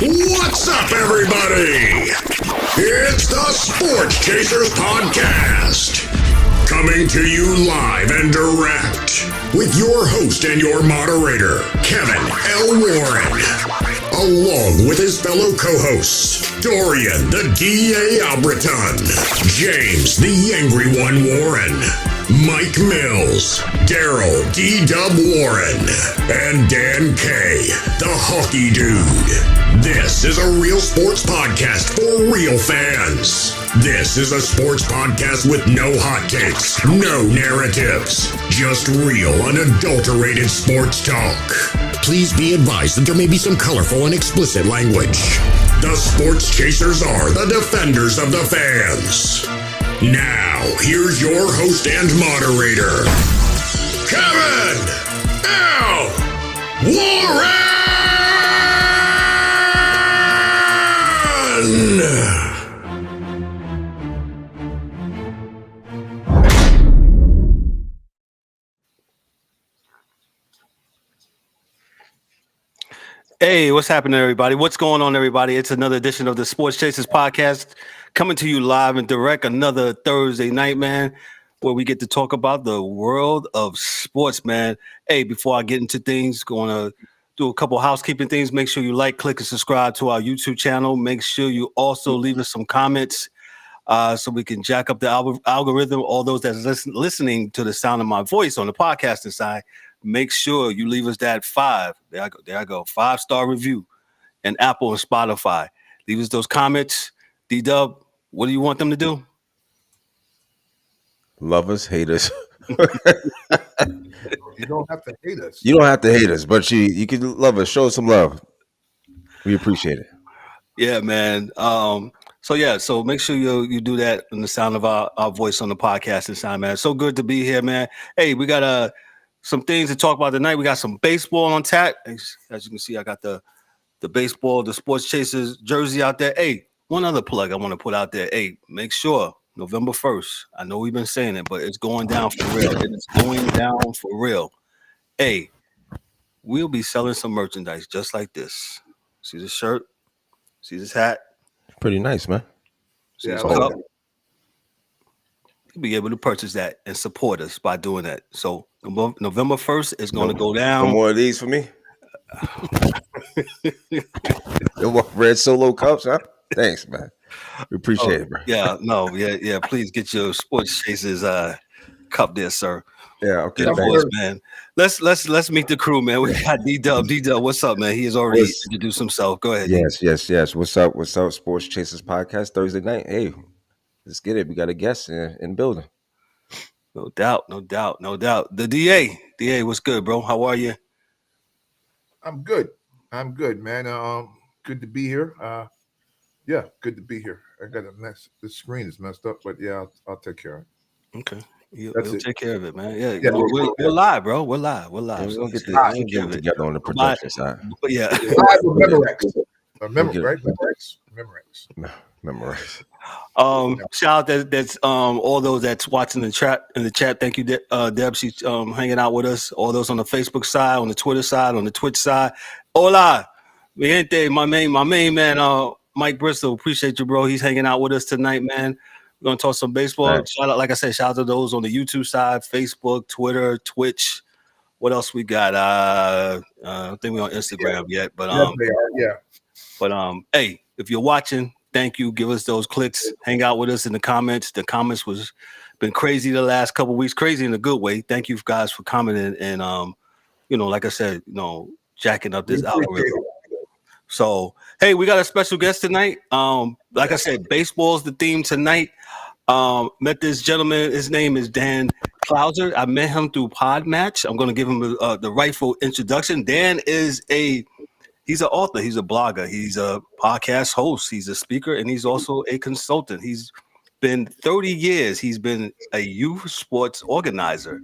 What's up, everybody? It's the Sports Chasers Podcast. Coming to you live and direct with your host and your moderator, Kevin L. Warren, along with his fellow co-hosts, Dorian, the D.A. Albreton, James, the Angry One Warren, Mike Mills, Daryl D-Dub Warren, and Dan K, the Hockey Dude. This is a real sports podcast for real fans. This is a sports podcast with no hot takes, no narratives, just real, unadulterated sports talk. Please be advised that there may be some colorful and explicit language. The Sports Chasers are the defenders of the fans. Now, here's your host and moderator, Kevin L. Warren! Hey, what's happening, everybody? What's going on, everybody? It's another edition of the Sports Chasers Podcast, coming to you live and direct another Thursday night, man, where we get to talk about the world of sports, man. Hey, before I get into things, going to do a couple housekeeping things. Make sure you like, click, and subscribe to our YouTube channel. Make sure you also leave us some comments so we can jack up the algorithm. All those that's listening to the sound of my voice on the podcasting side, make sure you leave us that 5. There I go. 5-star review and Apple and Spotify. Leave us those comments. D-Dub, what do you want them to do? Love us, hate us. You don't have to hate us. You don't have to hate us, but you can love us. Show us some love. We appreciate it. Yeah, man. So make sure you do that in the sound of our voice on the podcast and sound, man. So good to be here, man. Hey, we got some things to talk about tonight. We got some baseball on tap. As you can see, I got the baseball, the Sports Chasers jersey out there. Hey, one other plug I want to put out there. Hey, make sure November 1st. I know we've been saying it, but it's going down for real. It's going down for real. Hey, we'll be selling some merchandise just like this. See this shirt? See this hat? Pretty nice, man. See this cup? You'll be able to purchase that and support us by doing that. So November 1st is going to go down. No more of these for me. No more red Solo cups, huh? Thanks, man. We appreciate it, bro. Yeah. Please get your Sports Chasers cup there, sir. Yeah, okay. Man. Let's meet the crew, man. We got D-Dub. D-Dub, what's up, man? He has already introduced himself. Go ahead. Yes. What's up? Sports Chasers Podcast Thursday night. Hey, let's get it. We got a guest in the building. No doubt. The DA, what's good, bro? How are you? I'm good, man. Good to be here. Yeah, good to be here. I got a mess. The screen is messed up, but yeah, I'll take care of it. Okay. We'll take care of it, man. Yeah. We're live, bro. We're live. We'll get it together on the production side. But yeah. Live with Memorex. Memorex. Shout out that's all those that's watching in the chat. Thank you, Deb. She's hanging out with us. All those on the Facebook side, on the Twitter side, on the Twitch side. Hola, mi gente, my main man, Mike Bristol. Appreciate you, bro. He's hanging out with us tonight, man. We're gonna talk some baseball. Right. Shout out, like I said, shout out to those on the YouTube side, Facebook, Twitter, Twitch. What else we got? I don't think we're on Instagram yet, but hey, if you're watching, thank you. Give us those clicks. Hang out with us in the comments. The comments was been crazy the last couple of weeks. Crazy in a good way. Thank you guys for commenting and like I said, jacking up this algorithm. So hey, we got a special guest tonight. Like I said, baseball's the theme tonight. Met this gentleman. His name is Dan Clouser. I met him through Pod Match. I'm going to give him the rightful introduction. Dan is he's an author. He's a blogger. He's a podcast host. He's a speaker, and he's also a consultant. He's been 30 years. He's been a youth sports organizer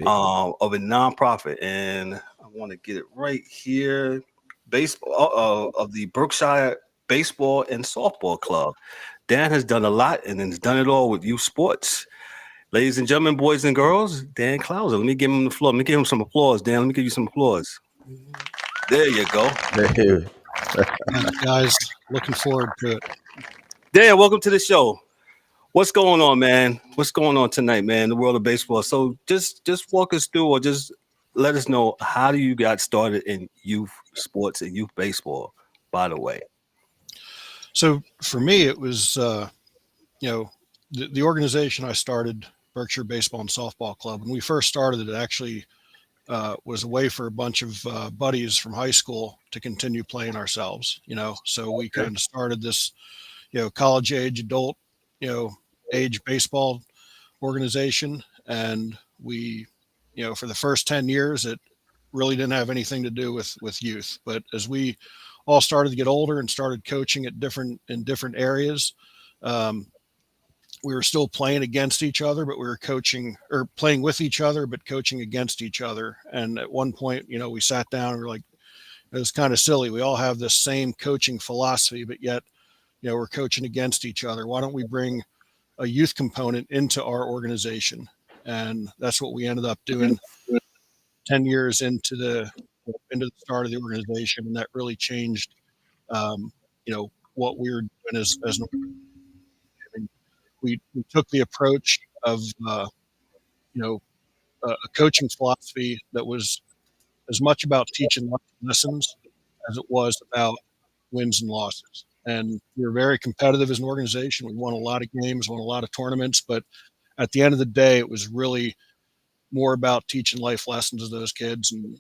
of a nonprofit, and I want to get it right here. Baseball of the Berkshire Baseball and Softball Club. Dan has done a lot and has done it all with youth sports. Ladies and gentlemen, boys and girls, Dan Clouser. Let me give him the floor. Let me give him some applause, Dan. Let me give you some applause. There you go. Guys, looking forward to it. Dan, welcome to the show. What's going on, man? What's going on tonight, man? The world of baseball. So just walk us through, or just let us know, how do you got started in youth sports and youth baseball, by the way? So for me, it was, the organization I started, Berkshire Baseball and Softball Club. When we first started, it actually was a way for a bunch of buddies from high school to continue playing ourselves, So we kind of started this, college age, adult, age baseball organization. And we, for the first 10 years, it really didn't have anything to do with youth. But as we all started to get older and started coaching in different areas, we were still playing against each other, but we were coaching, or playing with each other, but coaching against each other. And at one point, we sat down and we were like, it was kind of silly. We all have this same coaching philosophy, but yet, we're coaching against each other. Why don't we bring a youth component into our organization? And that's what we ended up doing 10 years into the start of the organization. And that really changed, what we were doing as an organization. We took the approach of, a coaching philosophy that was as much about teaching lessons as it was about wins and losses. And we were very competitive as an organization. We won a lot of games, won a lot of tournaments, but at the end of the day, it was really more about teaching life lessons to those kids and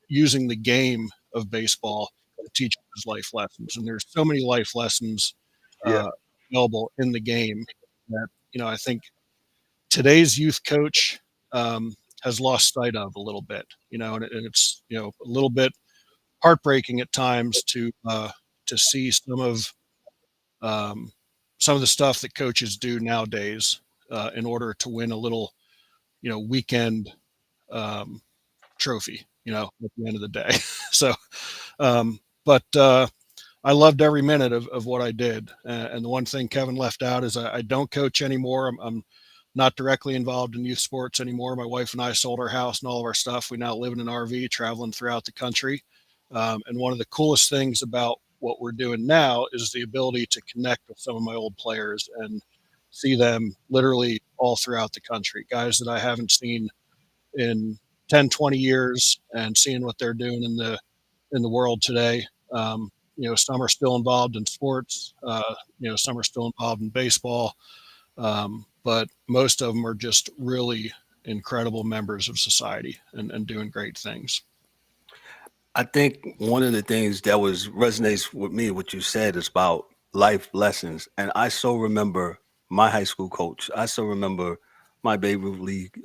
using the game of baseball to teach those life lessons. And there's so many life lessons available in the game that, I think today's youth coach has lost sight of a little bit, and it's, a little bit heartbreaking at times to see some of the stuff that coaches do nowadays in order to win a little, weekend trophy, at the end of the day. So, but I loved every minute of what I did. And the one thing Kevin left out is I don't coach anymore. I'm not directly involved in youth sports anymore. My wife and I sold our house and all of our stuff. We now live in an RV traveling throughout the country. And one of the coolest things about what we're doing now is the ability to connect with some of my old players and see them literally all throughout the country. Guys that I haven't seen in 10, 20 years, and seeing what they're doing in the world today. Some are still involved in sports, some are still involved in baseball, but most of them are just really incredible members of society and doing great things. I think one of the things that resonates with me, what you said, is about life lessons. And I so remember my high school coach. I so remember my Babe Ruth League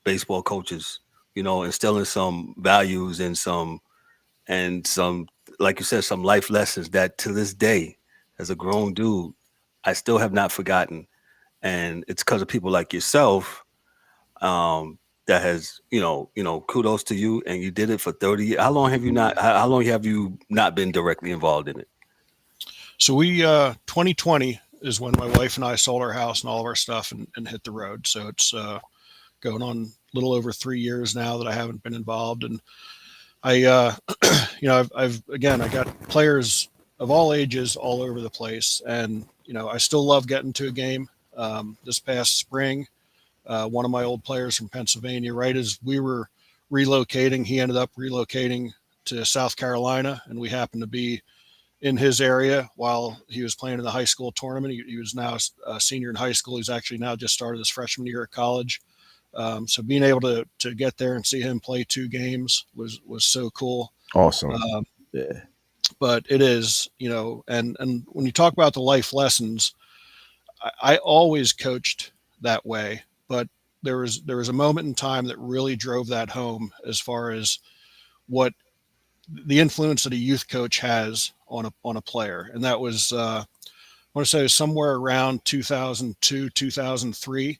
baseball coaches, instilling some values and some, like you said, some life lessons that to this day, as a grown dude, I still have not forgotten. And it's because of people like yourself that has, kudos to you. And you did it for 30 years. How long have you not been directly involved in it? So 2020 is when my wife and I sold our house and all of our stuff and hit the road. So it's going on a little over 3 years now that I haven't been involved. And I got players of all ages all over the place. And, I still love getting to a game. This past spring, one of my old players from Pennsylvania, right as we were relocating, he ended up relocating to South Carolina, and we happened to be in his area while he was playing in the high school tournament. He was now a senior in high school. He's actually now just started his freshman year at college. So being able to get there and see him play 2 games was so cool. Awesome. Yeah. But it is, and when you talk about the life lessons, I always coached that way, but there was a moment in time that really drove that home as far as what the influence that a youth coach has on a player. And that was, I want to say it was somewhere around 2002, 2003.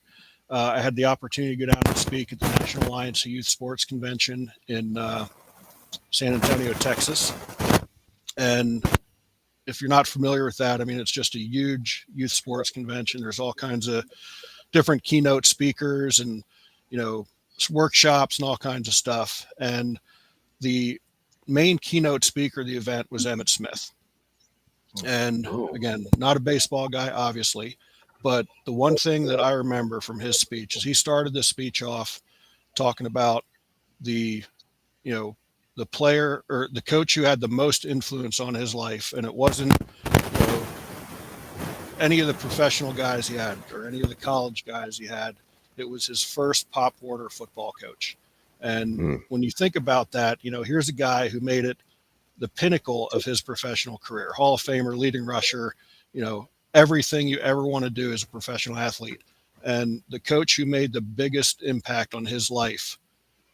I had the opportunity to go down and speak at the National Alliance of Youth Sports Convention in San Antonio, Texas. And if you're not familiar with that, I mean, it's just a huge youth sports convention. There's all kinds of different keynote speakers and, workshops and all kinds of stuff. And the main keynote speaker of the event was Emmitt Smith. And again, not a baseball guy, obviously, but the one thing that I remember from his speech is he started the speech off talking about the player or the coach who had the most influence on his life. And it wasn't any of the professional guys he had or any of the college guys he had. It was his first Pop Warner football coach. And when you think about that, here's a guy who made it the pinnacle of his professional career, Hall of Famer, leading rusher, everything you ever want to do as a professional athlete. And the coach who made the biggest impact on his life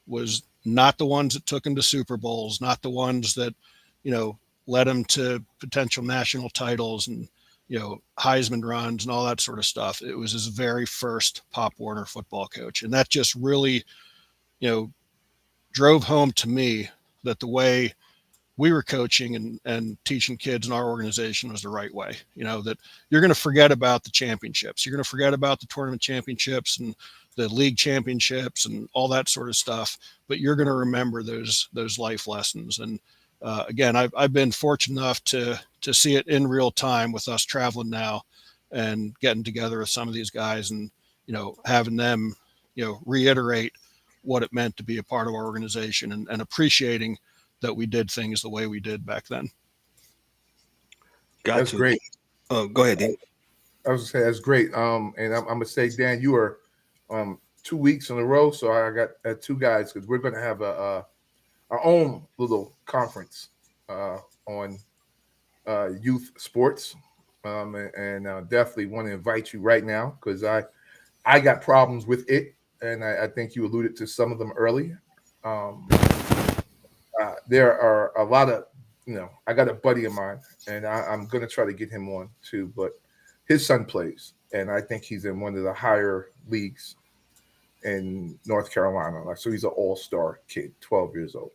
was not the ones that took him to Super Bowls, not the ones that, led him to potential national titles and, Heisman runs and all that sort of stuff. It was his very first Pop Warner football coach. And that just really, drove home to me that the way we were coaching and teaching kids in our organization was the right way, that you're going to forget about the championships. You're going to forget about the tournament championships and the league championships and all that sort of stuff, but you're going to remember those life lessons. And again, I've been fortunate enough to see it in real time with us traveling now and getting together with some of these guys and, having them, reiterate what it meant to be a part of our organization and appreciating that we did things the way we did back then. That's great. Oh, go ahead, Dan. I was gonna say that's great. And I'm gonna say, Dan, you are 2 weeks in a row. So I got two guys because we're gonna have our own little conference on youth sports, and definitely want to invite you right now because I got problems with it, and I think you alluded to some of them early. There are a lot of, I got a buddy of mine, and I'm going to try to get him on too, but his son plays, and I think he's in one of the higher leagues in North Carolina. So he's an all-star kid, 12 years old,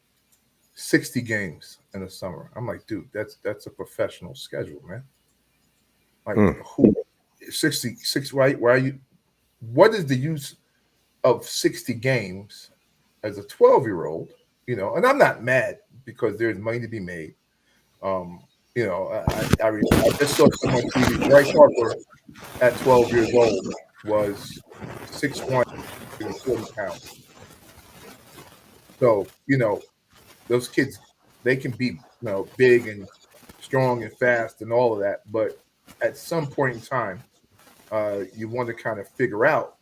60 games in the summer. I'm like, dude, that's a professional schedule, man. Like, who 66, why are you, what is the use of 60 games as a 12-year-old? And I'm not mad because there's money to be made. I just saw someone tweet Bryce Harper at 12 years old was 6'1", 40 pounds. So, those kids, they can be, big and strong and fast and all of that. But at some point in time, you want to kind of figure out,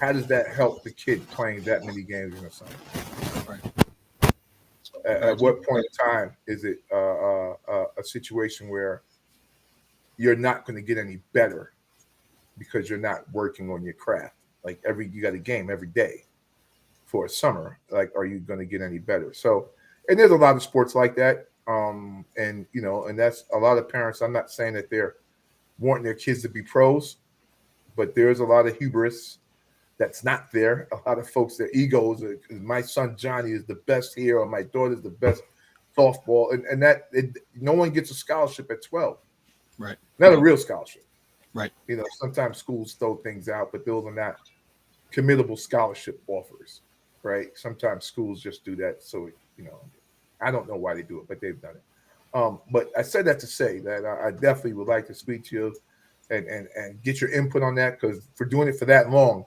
how does that help the kid playing that many games in a summer? At what point in time is it a situation where you're not going to get any better because you're not working on your craft? Like you got a game every day for a summer. Like, are you going to get any better? So, and there's a lot of sports like that. And that's a lot of parents. I'm not saying that they're wanting their kids to be pros, but there's a lot of hubris that's not there. A lot of folks, their egos are, my son Johnny is the best here, or my daughter's the best softball, and no one gets a scholarship at 12. Right. Not a real scholarship. Right. Sometimes schools throw things out, but those are not committable scholarship offers, right? Sometimes schools just do that. So, I don't know why they do it, but they've done it. But I said that to say that I definitely would like to speak to you and get your input on that, because for doing it for that long,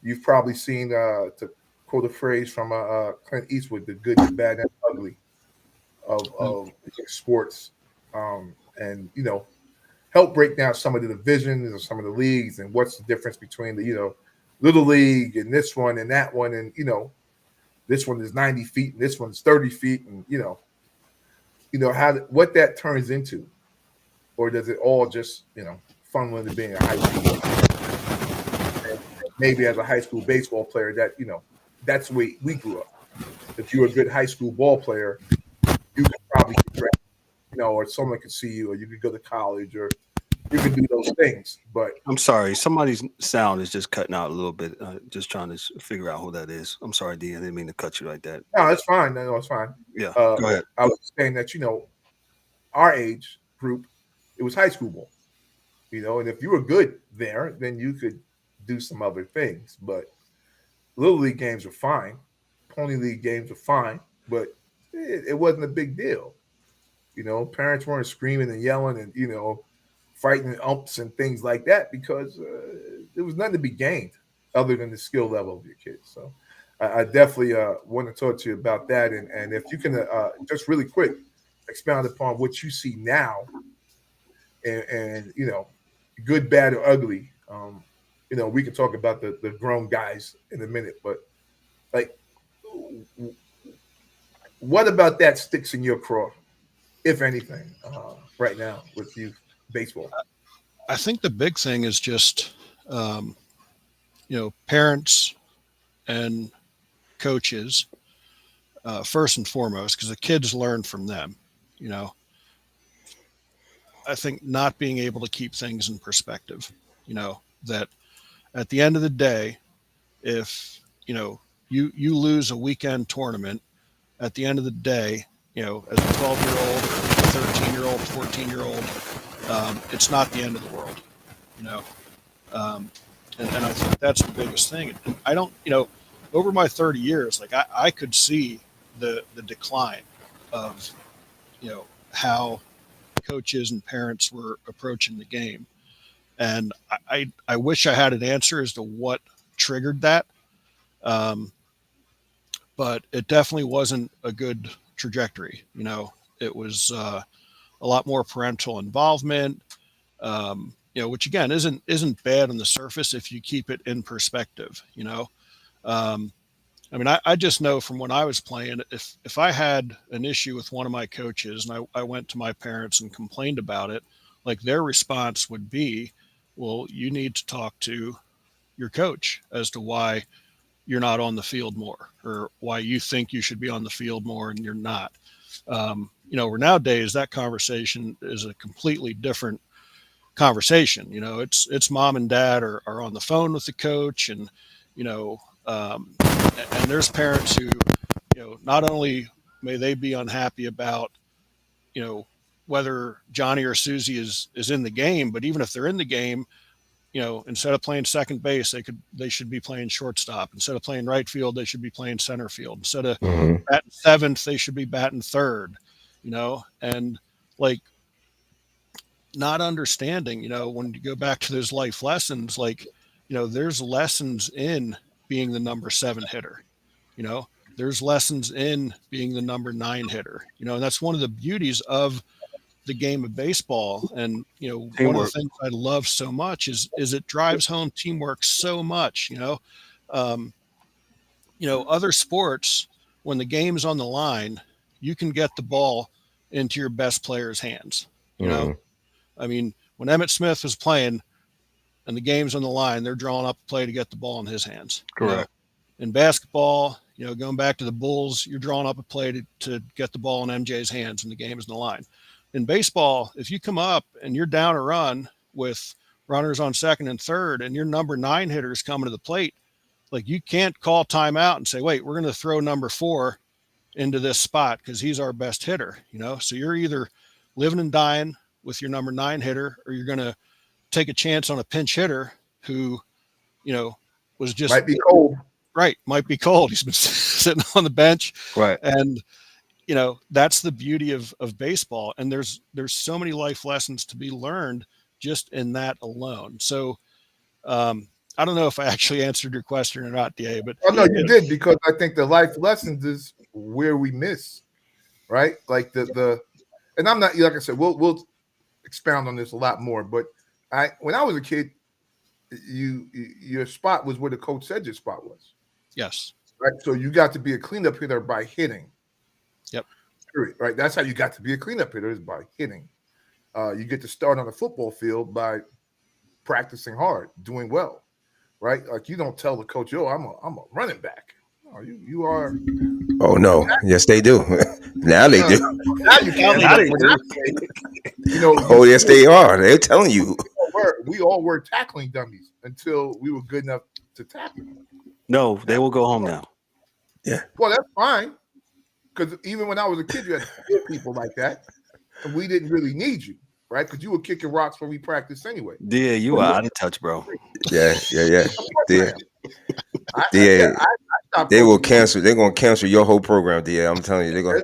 you've probably seen, to quote a phrase from Clint Eastwood, the good, the bad, and ugly of sports, and help break down some of the divisions and some of the leagues and what's the difference between the little league and this one and that one, and this one is 90 feet and this one's 30 feet, and what that turns into, or does it all just funnel into being a high school? And maybe as a high school baseball player, that's the way we grew up. If you were a good high school ball player, you could probably get drafted, or someone could see you, or you could go to college, or you could do those things. But I'm sorry, somebody's sound is just cutting out a little bit. Just trying to figure out who that is. I'm sorry, D. I didn't mean to cut you like that. No, it's fine. No, it's fine. Yeah, go ahead. I was saying that our age group, it was high school ball. And if you were good there, then you could do some other things. But little league games are fine. Pony league games are fine. But it wasn't a big deal. Parents weren't screaming and yelling and, fighting umps and things like that because there was nothing to be gained other than the skill level of your kids. So I definitely want to talk to you about that. And if you can just really quick expound upon what you see now and good, bad, or ugly. We can talk about the grown guys in a minute, but like, what about that sticks in your craw, if anything, right now with youth baseball? I think the big thing is just, parents and coaches, first and foremost, because the kids learn from them. I think not being able to keep things in perspective, that at the end of the day, if, you lose a weekend tournament, at the end of the day, as a 12-year-old, 13-year-old, 14-year-old, it's not the end of the world, and I think that's the biggest thing. And I don't, over my 30 years, like I could see the decline of, how coaches and parents were approaching the game. And I wish I had an answer as to what triggered that. But it definitely wasn't a good trajectory. It was a lot more parental involvement, which again isn't bad on the surface if you keep it in perspective. I just know from when I was playing, if I had an issue with one of my coaches and I went to my parents and complained about it, like their response would be, well, you need to talk to your coach as to why you're not on the field more, or why you think you should be on the field more and you're not. Where nowadays that conversation is a completely different conversation. It's mom and dad are on the phone with the coach, and and there's parents who, not only may they be unhappy about, whether Johnny or Susie is in the game, but even if they're in the game, instead of playing second base, they should be playing shortstop. Instead of playing right field, they should be playing center field. Instead of batting seventh, they should be batting third, and like not understanding, when you go back to those life lessons, like, there's lessons in being the number 7 hitter, there's lessons in being the number 9 hitter, and that's one of the beauties of the game of baseball. And, one of the things I love so much is it drives home teamwork so much, other sports, when the game is on the line, you can get the ball into your best player's hands. When Emmitt Smith was playing and the game's on the line, they're drawing up a play to get the ball in his hands. Correct. In basketball, going back to the Bulls, you're drawing up a play to get the ball in MJ's hands and the game is on the line. In baseball, if you come up and you're down a run with runners on second and third and your number 9 hitter is coming to the plate, like you can't call timeout and say, wait, we're going to throw number 4 into this spot because he's our best hitter, So you're either living and dying with your number 9 hitter, or you're going to take a chance on a pinch hitter who, was just might be cold. Right. Might be cold. He's been sitting on the bench. Right. And, that's the beauty of baseball. And there's so many life lessons to be learned just in that alone. So, I don't know if I actually answered your question or not, DA, but no, you did, because I think the life lessons is where we miss, right? Like and I'm not, like I said, we'll expound on this a lot more, but when I was a kid, your spot was where the coach said your spot was. Yes. Right. So you got to be a cleanup hitter by hitting. Yep. Period. Right. That's how you got to be a cleanup hitter, is by hitting. You get to start on the football field by practicing hard, doing well. Right. Like, you don't tell the coach, yo, I'm a running back. No, you are. Oh no! Yes, they do. Now they do. Now you can. Now they do. Oh yes, they are. They're telling you. We all were tackling dummies until we were good enough to tackle. No, they will go home now. Yeah. Well, that's fine, because even when I was a kid, you had people like that, and we didn't really need you, right? Because you were kicking rocks when we practiced anyway. Yeah, you are out of touch, bro. Yeah. They will cancel. They're gonna cancel your whole program, DA. I'm telling you, they're gonna.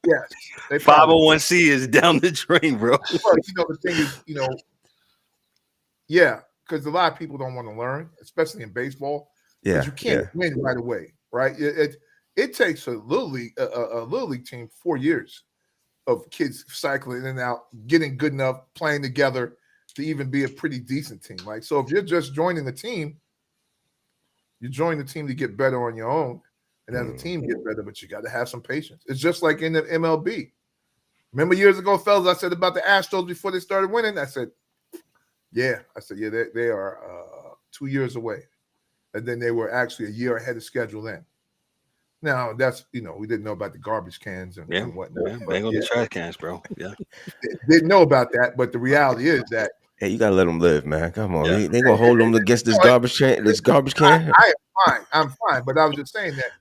Yes, they 501c is down the drain, bro. Well, the thing is, yeah, because a lot of people don't want to learn, especially in baseball, because you can't win right away, right? It takes a little league team 4 years of kids cycling in and out, getting good enough, playing together to even be a pretty decent team. Like, so if you're just joining the team, you join the team to get better on your own, and as a team get better, but you got to have some patience. It's just like in the MLB. Remember years ago, fellas, I said about the Astros before they started winning? I said, they are 2 years away. And then they were actually a year ahead of schedule then. Now, that's, we didn't know about the garbage cans and whatnot. Yeah, bang on the trash cans, bro. Yeah. Didn't know about that, but the reality is that. Hey, you got to let them live, man. Come on. They going to hold them against this garbage can? I am fine. I'm fine. But I was just saying that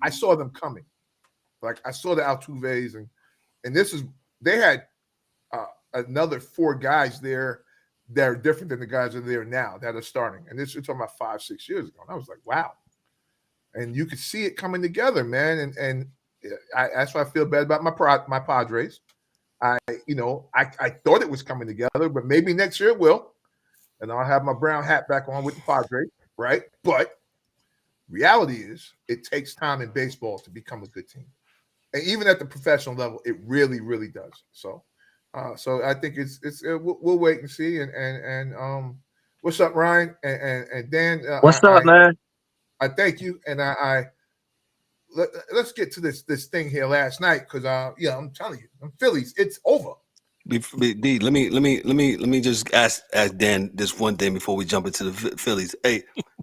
I saw them coming. Like, I saw the Altuves and they had another 4 guys there that are different than the guys that are there now that are starting. And this, you're talking about 5-6 years ago. And I was like, wow. And you could see it coming together, man. And that's why I feel bad about my Padres. I thought it was coming together, but maybe next year it will. And I'll have my brown hat back on with the Padres, right? But reality is it takes time in baseball to become a good team. And even at the professional level, it really, really does. So I think we'll wait and see. And what's up, Ryan and Dan? What's up, man? I thank you, and let's get to this thing here last night because I'm telling you, I'm Phillies. It's over. D, let me just ask Dan this one thing before we jump into the Phillies. Hey,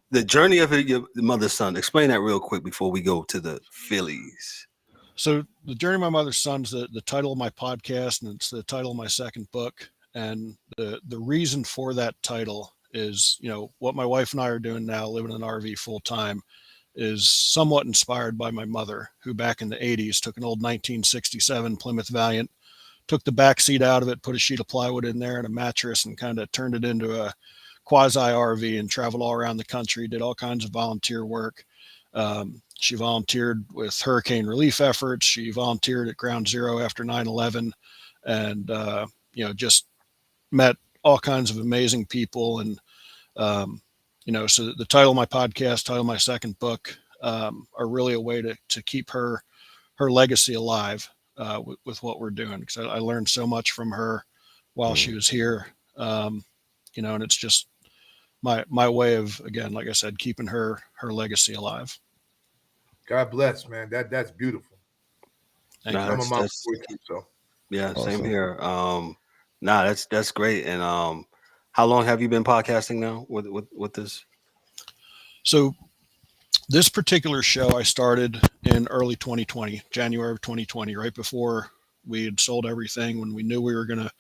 the journey of your mother's son. Explain that real quick before we go to the Phillies. So the journey of my mother's son's the title of my podcast, and it's the title of my second book. And the reason for that title is, what my wife and I are doing now, living in an RV full time, is somewhat inspired by my mother, who back in the 80s took an old 1967 Plymouth Valiant, took the back seat out of it, put a sheet of plywood in there and a mattress, and kind of turned it into a quasi RV and traveled all around the country, did all kinds of volunteer work. She volunteered with hurricane relief efforts. She volunteered at Ground Zero after 9/11, and just met all kinds of amazing people. And so the title of my podcast, title of my second book, are really a way to keep her legacy alive with what we're doing. Because I learned so much from her while she was here, and it's just my way of, again, like I said, keeping her legacy alive. God bless, man. That's beautiful. Thank you. I'm a mom too, so. Yeah, awesome. Same here. That's great. And how long have you been podcasting now with this? So this particular show I started in early 2020, January of 2020, right before we had sold everything, when we knew we were going to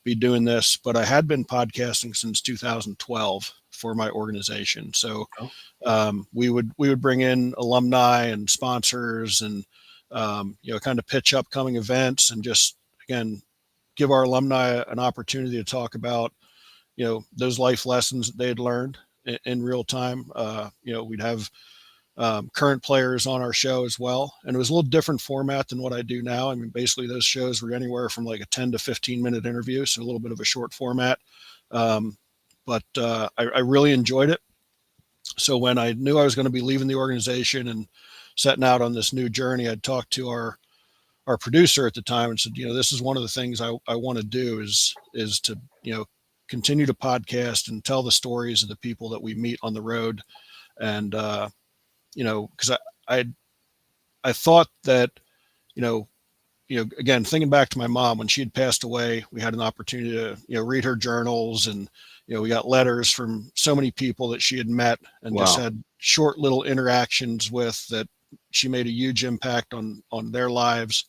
be doing this. But I had been podcasting since 2012 for my organization. So we would bring in alumni and sponsors and kind of pitch upcoming events and just, again, give our alumni an opportunity to talk about those life lessons that they had learned in real time. We'd have current players on our show as well, and it was a little different format than what I do now. I mean, basically those shows were anywhere from like a 10 to 15 minute interview, so a little bit of a short format. But I really enjoyed it. So when I knew I was going to be leaving the organization and setting out on this new journey, I'd talked to our producer at the time and said, this is one of the things I want to do is to, continue to podcast and tell the stories of the people that we meet on the road. And, because I thought that, again, thinking back to my mom, when she had passed away, we had an opportunity to, read her journals, and, we got letters from so many people that she had met and just had short little interactions with that she made a huge impact on their lives.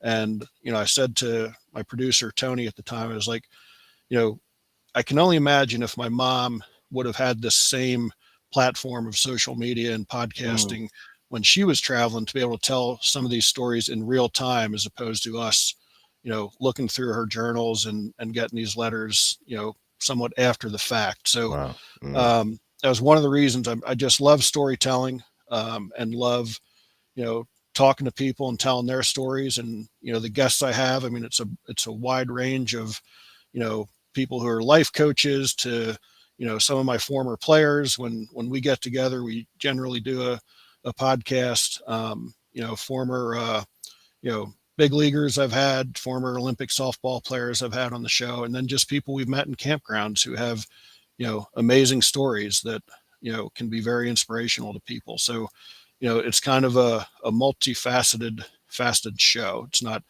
And, I said to my producer, Tony, at the time, I was like, I can only imagine if my mom would have had this same platform of social media and podcasting when she was traveling, to be able to tell some of these stories in real time, as opposed to us, looking through her journals and getting these letters, somewhat after the fact. So that was one of the reasons I just love storytelling and love, talking to people and telling their stories. And, the guests I have, I mean, it's a wide range of, people who are life coaches to, some of my former players. When we get together, we generally do a podcast, former, big leaguers I've had, former Olympic softball players I've had on the show, and then just people we've met in campgrounds who have, amazing stories that, can be very inspirational to people. So, it's kind of a multifaceted show. It's not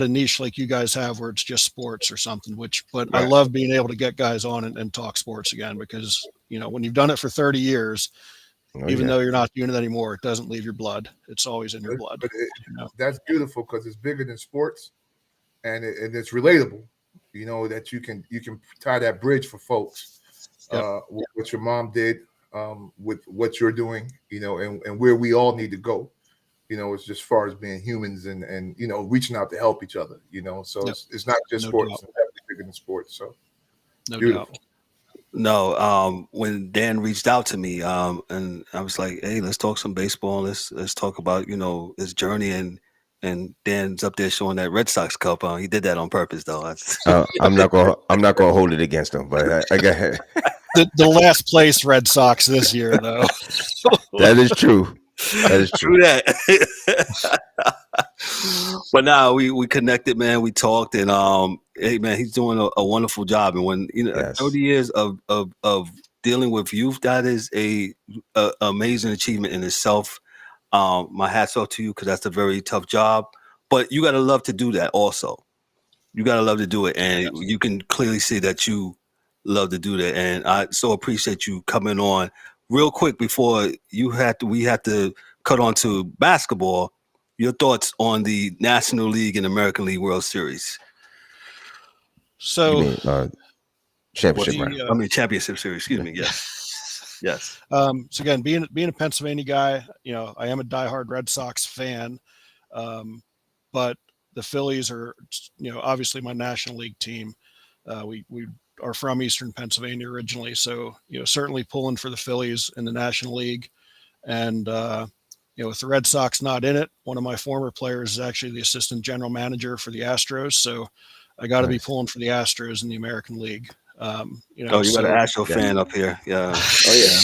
a niche like you guys have where it's just sports or something, but right. I love being able to get guys on and talk sports again, because, when you've done it for 30 years, even though you're not doing it anymore, it doesn't leave your blood. It's always in your blood. That's beautiful, because it's bigger than sports, and it's relatable. That you can tie that bridge for folks. What your mom did, with what you're doing, and where we all need to go. It's just as far as being humans and reaching out to help each other. So it's not just sports. It's definitely bigger than sports. So no beautiful. doubt. No, when Dan reached out to me, and I was like, "Hey, let's talk some baseball. Let's talk about his journey." And Dan's up there showing that Red Sox cup. He did that on purpose, though. I'm not gonna hold it against him, but I got the last place Red Sox this year, though. That is true. That is true. That. But now we connected, man. We talked, and hey, man, he's doing a wonderful job. And when 30 years of dealing with youth, that is a amazing achievement in itself. My hat's off to you, because that's a very tough job. But you gotta love to do that. Also, you gotta love to do it, and you can clearly see that you love to do that. And I so appreciate you coming on. Real quick before we had to cut on to basketball, your thoughts on the National League and American League World Series. So, you mean, championship, right? Championship Series. Excuse me. Yes. Yes. So again, being a Pennsylvania guy, I am a diehard Red Sox fan, but the Phillies are, obviously my National League team. We are from Eastern Pennsylvania originally, so certainly pulling for the Phillies in the National League. And with the Red Sox not in it, one of my former players is actually the assistant general manager for the Astros, so I got to be pulling for the Astros in the American League. You got an Astro fan up here, yeah. Oh yeah,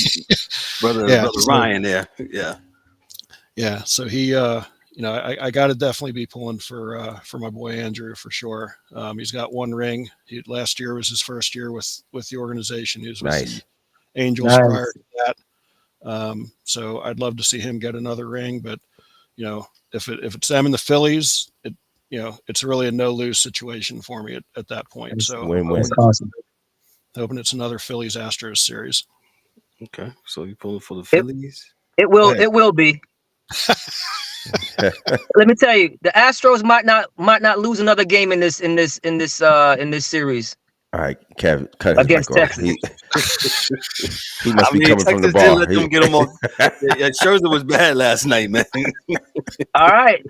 brother Ryan there, yeah. So he, I got to definitely be pulling for my boy Andrew for sure. He's got one ring. Last year was his first year with the organization. He was with the Angels prior to that. So I'd love to see him get another ring, but if it's them and the Phillies, it's really a no-lose situation for me at that point. So win-win. Awesome. Hoping it's another Phillies Astros series. Okay, so you pulling for the Phillies? It will be. Let me tell you, the Astros might not lose another game in this series. All right, Kev, cut against Texas. He must be coming from the bar. Let them get him off. Scherzer was bad last night, man. All right,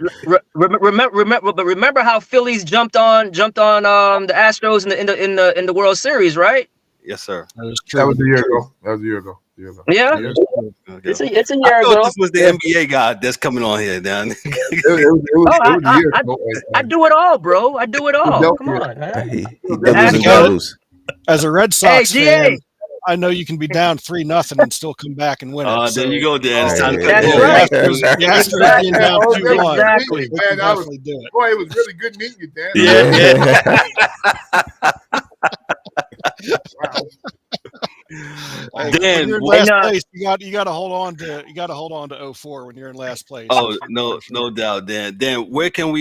remember how Phillies jumped on the Astros in the World Series, right? Yes, sir. That was a year ago. Yeah, it's a year ago. This was the NBA guy that's coming on here, Dan. I do it all, bro. I do it all. Come on. He doubles. As a Red Sox fan, I know you can be down 3-0 and still come back and win it. There you go, Dan. It's time to That's right. The Astros being down 2-1. Exactly. Boy, it was really good meeting you, Dan. Yeah. Wow. Dan, you're in last place, you got to hold on to 04 when you're in last place. Oh, no doubt, Dan. Dan, where can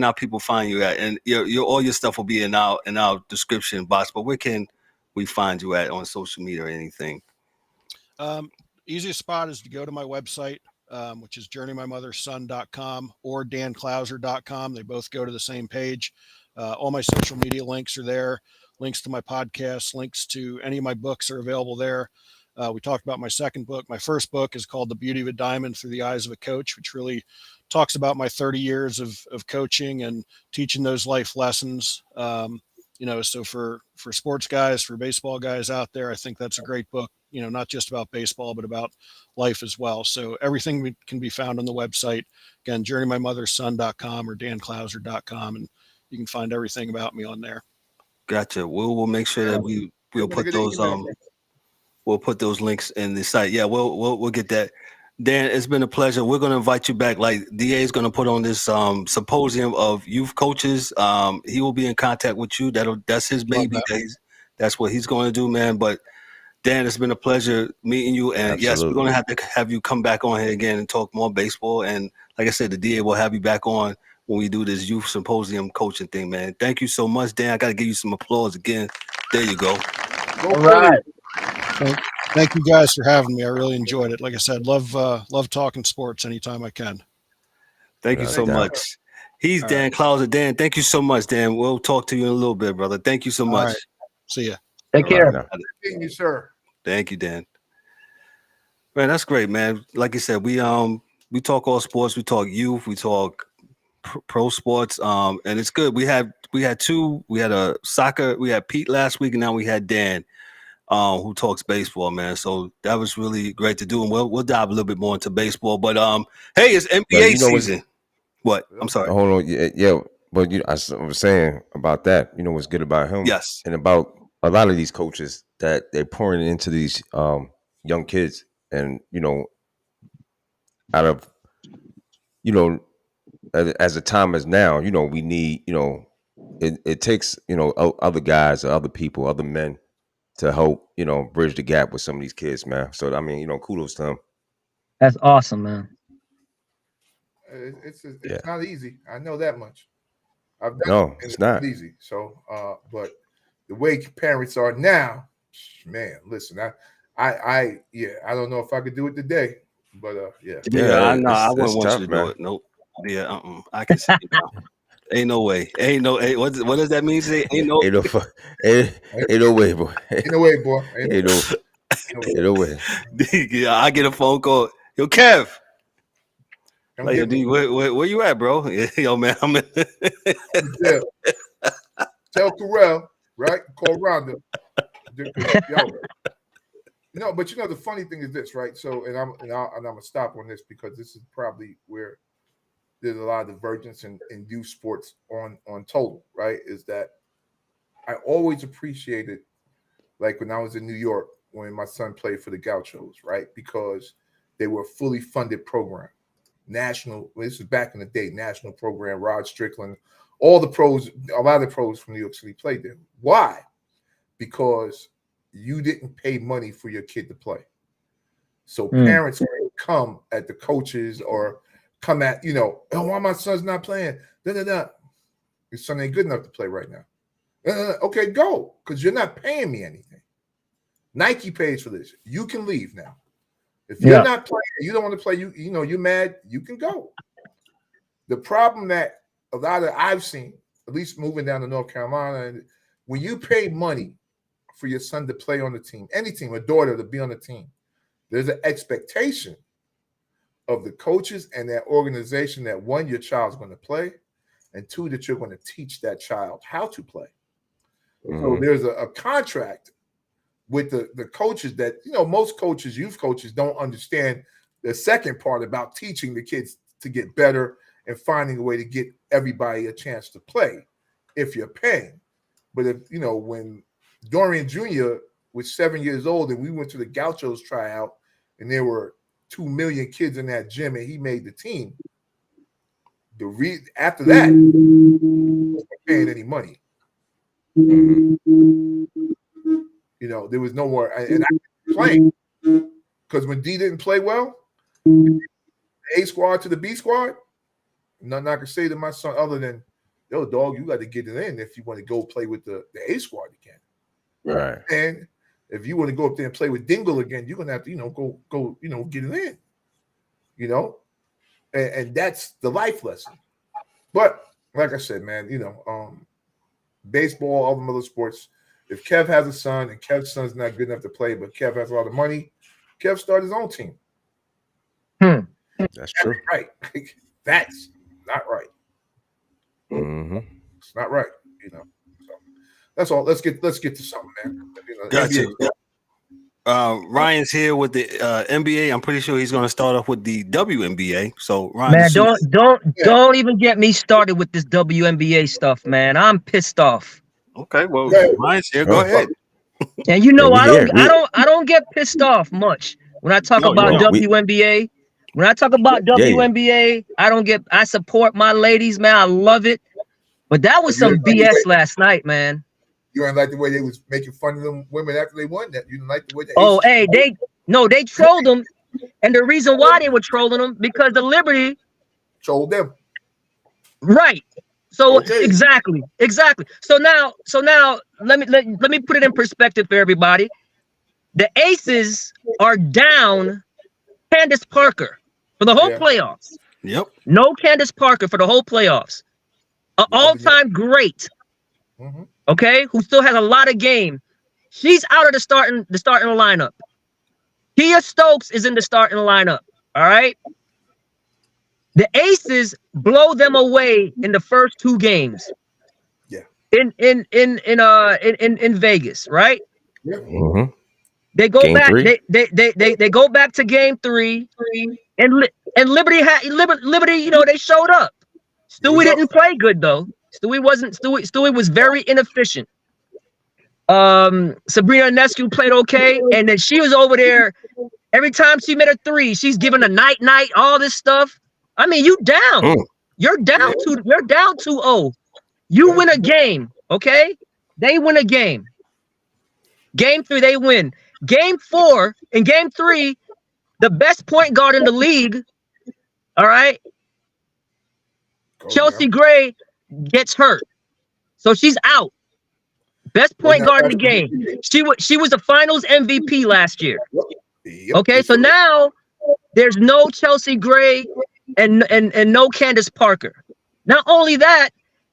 our people find you at? And all your stuff will be in our description box. But where can we find you at on social media or anything? Easiest spot is to go to my website, which is journeymymotherson.com or danclouser.com. They both go to the same page. All my social media links are there. Links to my podcast, links to any of my books are available there. We talked about my second book. My first book is called The Beauty of a Diamond Through the Eyes of a Coach, which really talks about my 30 years of coaching and teaching those life lessons. So for sports guys, for baseball guys out there, I think that's a great book, not just about baseball, but about life as well. So everything can be found on the website. Again, journeymymotherson.com or danclouser.com, and you can find everything about me on there. Gotcha. We'll make sure that we'll put those we'll put those links in the site. Yeah, we'll get that. Dan, it's been a pleasure. We're going to invite you back. Like DA is going to put on this symposium of youth coaches. He will be in contact with you. That's his baby. That's what he's going to do, man. But Dan, it's been a pleasure meeting you. And Absolutely. Yes, we're going to have to have you come back on here again and talk more baseball. And like I said, the DA will have you back on when we do this youth symposium coaching thing, man. Thank you so much, Dan. I got to give you some applause again. There you go. All right. Thank you guys for having me. I really enjoyed it. Like I said, love talking sports anytime I can. Thank you so much. He's Dan Clouser. Dan, thank you so much, Dan. We'll talk to you in a little bit, brother. Thank you so much. Right. See ya. Take care. Thank you, sir. Thank you, Dan. Man, that's great, man. Like you said, we talk all sports. We talk youth. We talk pro sports. And it's good. We had two. We had a soccer. We had Pete last week, and now we had Dan. Who talks baseball, man. So that was really great to do. And we'll dive a little bit more into baseball. But hey, it's NBA season. What? I'm sorry. Hold on. Yeah. But I was saying about that, what's good about him. Yes. And about a lot of these coaches that they're pouring into these young kids. And, out of, as the time is now, we need, it takes, other guys or other people, other men to help, bridge the gap with some of these kids, man. So, I mean, kudos to them. That's awesome, man. It's not easy. I know that much. I've done it's not easy. So, but the way parents are now, man, listen, I don't know if I could do it today, but yeah. Yeah, I know. I wouldn't want you to do it. Nope. Yeah, I can see it now. Ain't no way. What does that mean? Say ain't no way, boy. Ain't no way, boy. Ain't no way. Yeah, I get a phone call. Yo, Kev. Like, where you at, bro? Yo, man, I'm in. Yeah. Tell Carell, right? Call Rhonda. No, but the funny thing is this, right? So, and I'm gonna stop on this because this is probably where there's a lot of divergence in youth sports on total, right? Is that I always appreciated, like when I was in New York, when my son played for the Gauchos, right? Because they were a fully funded program. National, this is back in the day, national program, Rod Strickland, all the pros, a lot of the pros from New York City played there. Why? Because you didn't pay money for your kid to play. So parents would come at the coaches or come at, oh, why my son's not playing? Your son ain't good enough to play right now. Okay, go, because you're not paying me anything. Nike pays for this. You can leave now. If you're not playing, you don't want to play, you're mad, you can go. The problem that a lot of I've seen, at least moving down to North Carolina, when you pay money for your son to play on the team, any team, a daughter to be on the team, there's an expectation of the coaches and that organization that one, your child's going to play, and two, that you're going to teach that child how to play. So there's a contract with the coaches that, most coaches, youth coaches, don't understand the second part about teaching the kids to get better and finding a way to get everybody a chance to play if you're paying. But if, when Dorian Jr. was 7 years old and we went to the Gauchos tryout and there were 2 million kids in that gym and he made the team, after that, he wasn't paying any money. There was no more, and I was playing because when D didn't play well, the A squad to the B squad, nothing I could say to my son other than, yo, dog, you got to get it in if you want to go play with the A squad again. Right. And if you want to go up there and play with Dingle again, you're gonna have to, go, get it in. And that's the life lesson. But like I said, man, baseball, all the other sports. If Kev has a son and Kev's son's not good enough to play, but Kev has a lot of money, Kev started his own team. That's true. Right. That's not right. It's not right. So That's all. Let's get to something, man. Gotcha. NBA. Ryan's here with the NBA. I'm pretty sure he's going to start off with the WNBA. So Ryan, Man, don't even get me started with this WNBA stuff, man. I'm pissed off. Okay, well, Yeah. Ryan's here. Go ahead. And you know, Yeah, I don't get pissed off much when I talk about WNBA. When I talk about WNBA, I support my ladies, man. I love it. But that was some BS last night, man. You didn't like the way they was making fun of them women after they won that. You didn't like the way they trolled them. And the reason why they were trolling them, because the Liberty trolled them. Right. So exactly. So now let me put it in perspective for everybody. The Aces are down Candace Parker for the whole playoffs. Yep. No Candace Parker for the whole playoffs. An all-time great. Mm-hmm. Okay, who still has a lot of game. She's out of the starting lineup. Tia Stokes is in the starting lineup. All right. The Aces blow them away in the first 2 games. Yeah. In Vegas, right? Yeah. Mm-hmm. They go Game back. 3. They go back to game 3, and Liberty had Liberty. You know, they showed up. Stewie didn't play good though. Stewie was very inefficient. Sabrina Ionescu played okay, and then she was over there. Every time she made a 3, she's giving a night, all this stuff. I mean, you down. You're down 2-0. You win a game, okay? They win a game. Game 3, they win. Game 4 and game 3, the best point guard in the league, all right? Chelsea Gray gets hurt. So she's out. Best point guard in the game. She was the finals MVP last year. Yep. Okay, so now there's no Chelsea Gray and no Candace Parker. Not only that,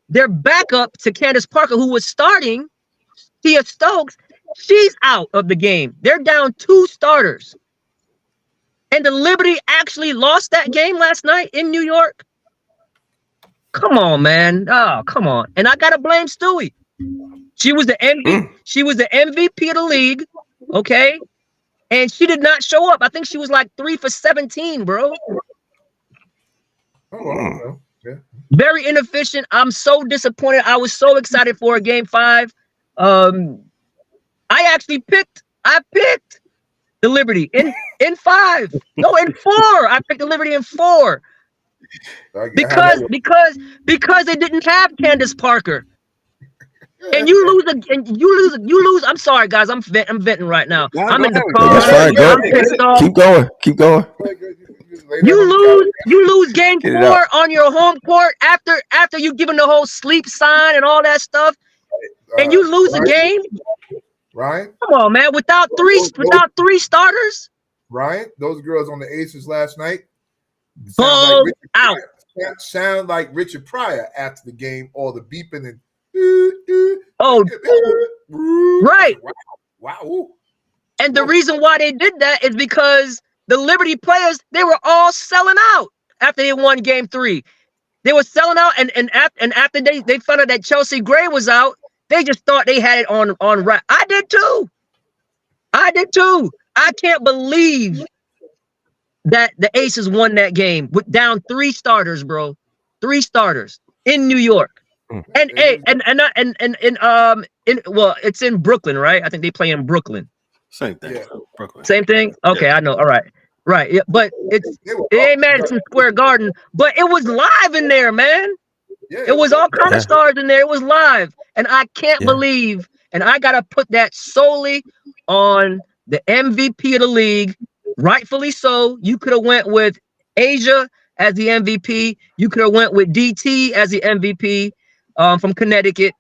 their backup to Candace Parker, who was starting, Tia Stokes, she's out of the game. They're down 2 starters. And the Liberty actually lost that game last night in New York. Come on, man. Oh, come on. And I gotta blame Stewie. She was the MVP. She was the MVP of the league. Okay. And she did not show up. I think she was like 3 for 17, bro. Oh, well, yeah. Very inefficient. I'm so disappointed. I was so excited for a game 5. I picked the Liberty in 5. No, in 4. I picked the Liberty in 4. Because they didn't have Candace Parker. And you lose. I'm sorry, guys. I'm venting right now. I'm in the car. That's fine. Go I'm pissed off. Keep going. You lose game 4 on your home court after you giving the whole sleep sign and all that stuff, and you lose a game. Ryan, come on, man. Without three starters. Ryan, those girls on the Aces last night sound like Richard Pryor after the game. All the beeping and right. Wow. And the reason why they did that is because the Liberty players, they were all selling out after they won game 3. They were selling out, and after they found out that Chelsea Gray was out, they just thought they had it on right. I did too. I can't believe that the Aces won that game with down 3 starters, bro. 3 starters in New York. And it's in Brooklyn, right? I think they play in Brooklyn. Same thing. Yeah. Brooklyn. Same thing? Okay, yeah. I know. All right. Right. Yeah, but it ain't Madison Square Garden, but it was live in there, man. Yeah, it was all kind of stars in there. It was live. And I can't believe, and I got to put that solely on the MVP of the league. Rightfully so. You could have went with Asia as the MVP. You could have went with DT as the MVP from Connecticut.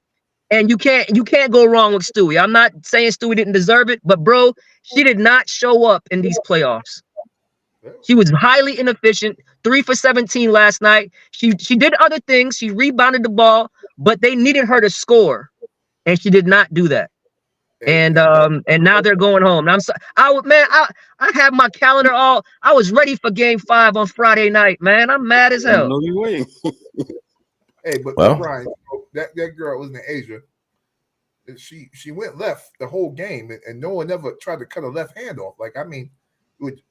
And you can't go wrong with Stewie. I'm not saying Stewie didn't deserve it, but bro, she did not show up in these playoffs. She was highly inefficient. 3 for 17 last night. She did other things. She rebounded the ball, but they needed her to score, and she did not do that. And now they're going home. And I have my calendar all. I was ready for game 5 on Friday night, man. I'm mad as hell. No, you ain't. Hey, but Brian, that girl was in Asia. she went left the whole game, and no one ever tried to cut her left hand off. Like, I mean,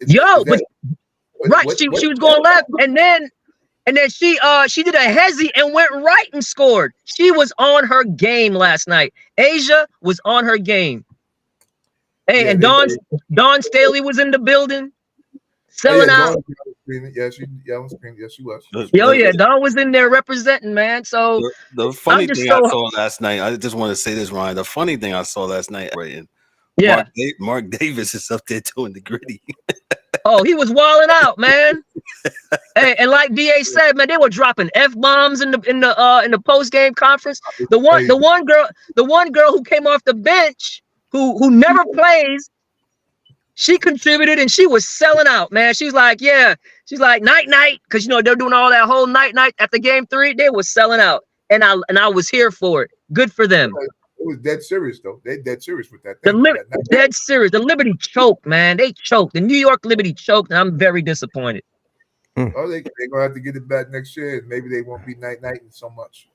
she was going left, and then she did a hezzy and went right and scored. She was on her game last night. Asia was on her game. Hey, yeah, and Dawn Staley was in the building, selling out. Yeah, she was. Dawn was in there representing, man. So the funny thing I saw last night, I just want to say this, Ryan. The funny thing I saw last night, right? Mark Davis is up there doing the gritty. Oh, he was wilding out, man. Hey, and like DA said, man, they were dropping F-bombs in the post-game conference. The one girl who came off the bench, who never plays, she contributed and she was selling out, man. She's like, night, because they're doing all that whole night after game 3. They was selling out, and I was here for it. Good for them. It was dead serious though. They dead serious with that. Dead serious. The Liberty choked, man. They choked. The New York Liberty choked, and I'm very disappointed. Oh, they're gonna have to get it back next year, and maybe they won't be nighting so much.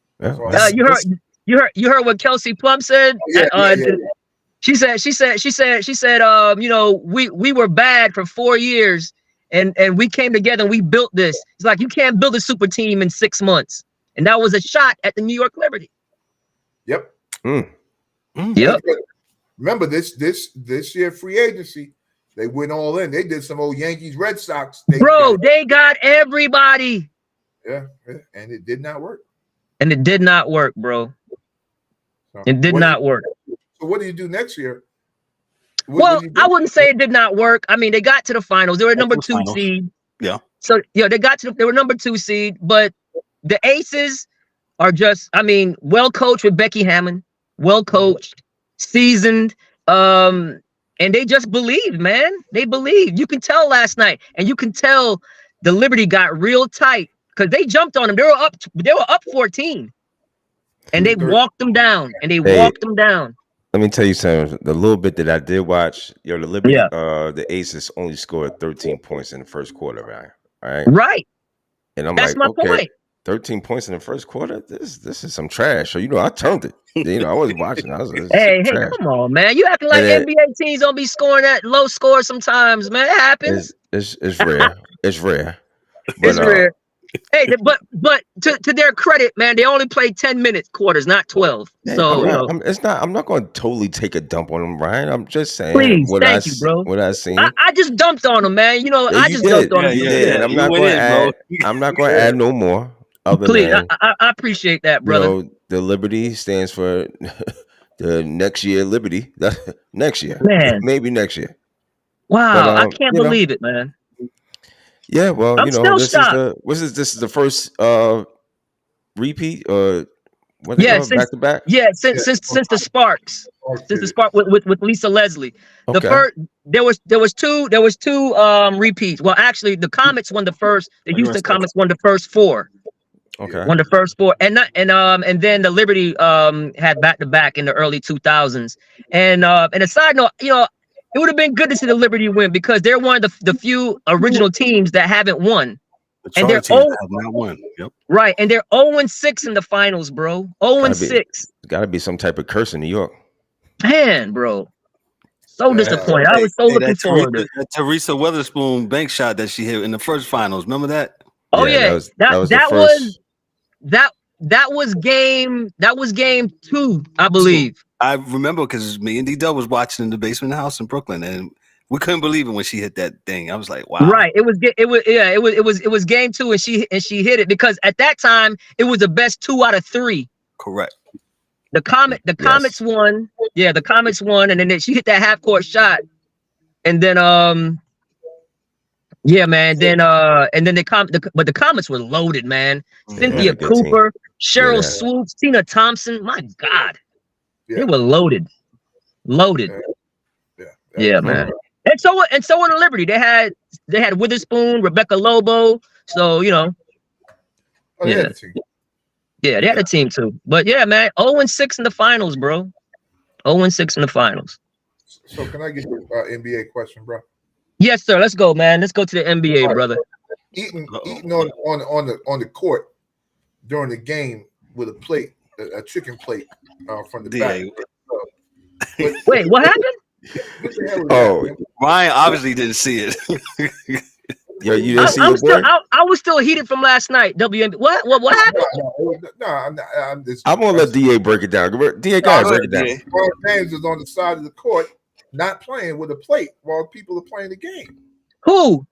You heard what Kelsey Plum said. She said, we were bad for 4 years, and we came together and we built this. It's like, you can't build a super team in 6 months, and that was a shot at the New York Liberty. Yep. Yep. Remember this year free agency, they went all in. They did some old Yankees Red Sox. They got everybody. Yeah, and it did not work. And it did not work, bro. So it did not work. So what do you do next year? I wouldn't say it did not work. I mean, they got to the finals. They were number 2 seed. Yeah. So they were number 2 seed, but the Aces are just, well coached with Becky Hammond, well coached, seasoned, and they just believe, man. They believe. You can tell last night, and you can tell the Liberty got real tight because they jumped on them. They were up 14, and they walked them down. Let me tell you something. The little bit that I did watch, the Liberty, the Aces only scored 13 points in the first quarter, right? Right. And That's my point. 13 points in the first quarter. This is some trash. So I turned it. I was watching. Hey, come on, man. You acting like NBA teams don't be scoring that low score sometimes, man. It happens. It's rare. It's rare. It's rare. Hey, but to their credit, man, they only played 10 minutes quarters, not 12. So I'm not going to totally take a dump on them, Ryan. I'm just saying. Please, thank you, bro. What I seen. I just dumped on them, man. I just dumped on them. Yeah. I'm not going to add no more. Please, I appreciate that, brother. The Liberty stands for the next year Liberty. Next year, man. Maybe next year. Wow, but, I can't believe it, man. Yeah, well, I'm still shocked. This is the first repeat or what? Back to back. Yeah, since the Sparks, with Lisa Leslie. Okay. The first there was two repeats. Well, actually, the Comets won the first. The Houston Comets won the first 4. Okay. Won the first 4, and then the Liberty had back to back in the early 2000s. And a side note, it would have been good to see the Liberty win because they're one of the few original teams that haven't won. And they're have not won. Yep. Right, and they're 0-6 in the finals, bro. 0-6. Got to be some type of curse in New York. Man, bro. So disappointed. I was so looking forward to that Teresa Weatherspoon bank shot that she hit in the first finals. Remember that? Oh yeah, that was game 2, I believe. I remember because me and D-Dub was watching in the basement house in Brooklyn, and we couldn't believe it when she hit that thing. I was like, wow. Right. It was game 2, and she hit it because at that time it was the best 2 out of 3. Correct. The Comets won. Yeah, the Comets won, and then she hit that half court shot, and then yeah, man. And then but the Comets were loaded, man. Cynthia Cooper, Cheryl Swoops, Tina Thompson. My God. They were loaded. Yeah, man. And so in the Liberty, they had Witherspoon, Rebecca Lobo. So they had a team too. But yeah, man, 0-6 in the finals, bro. 0-6 in the finals. So can I get your NBA question, bro? Yes, sir. Let's go, man. Let's go to the NBA, right, brother. Eating on the court during the game with a plate, a chicken plate from the back. Wait, what happened? Oh, Ryan obviously didn't see it. yo, you didn't see your boy? I was still heated from last night. WNBA. What happened? No, I'm just. I'm gonna let DA break it down. DA, go ahead, break it down. LeBron James is on the side of the court, not playing with a plate while people are playing the game. Who?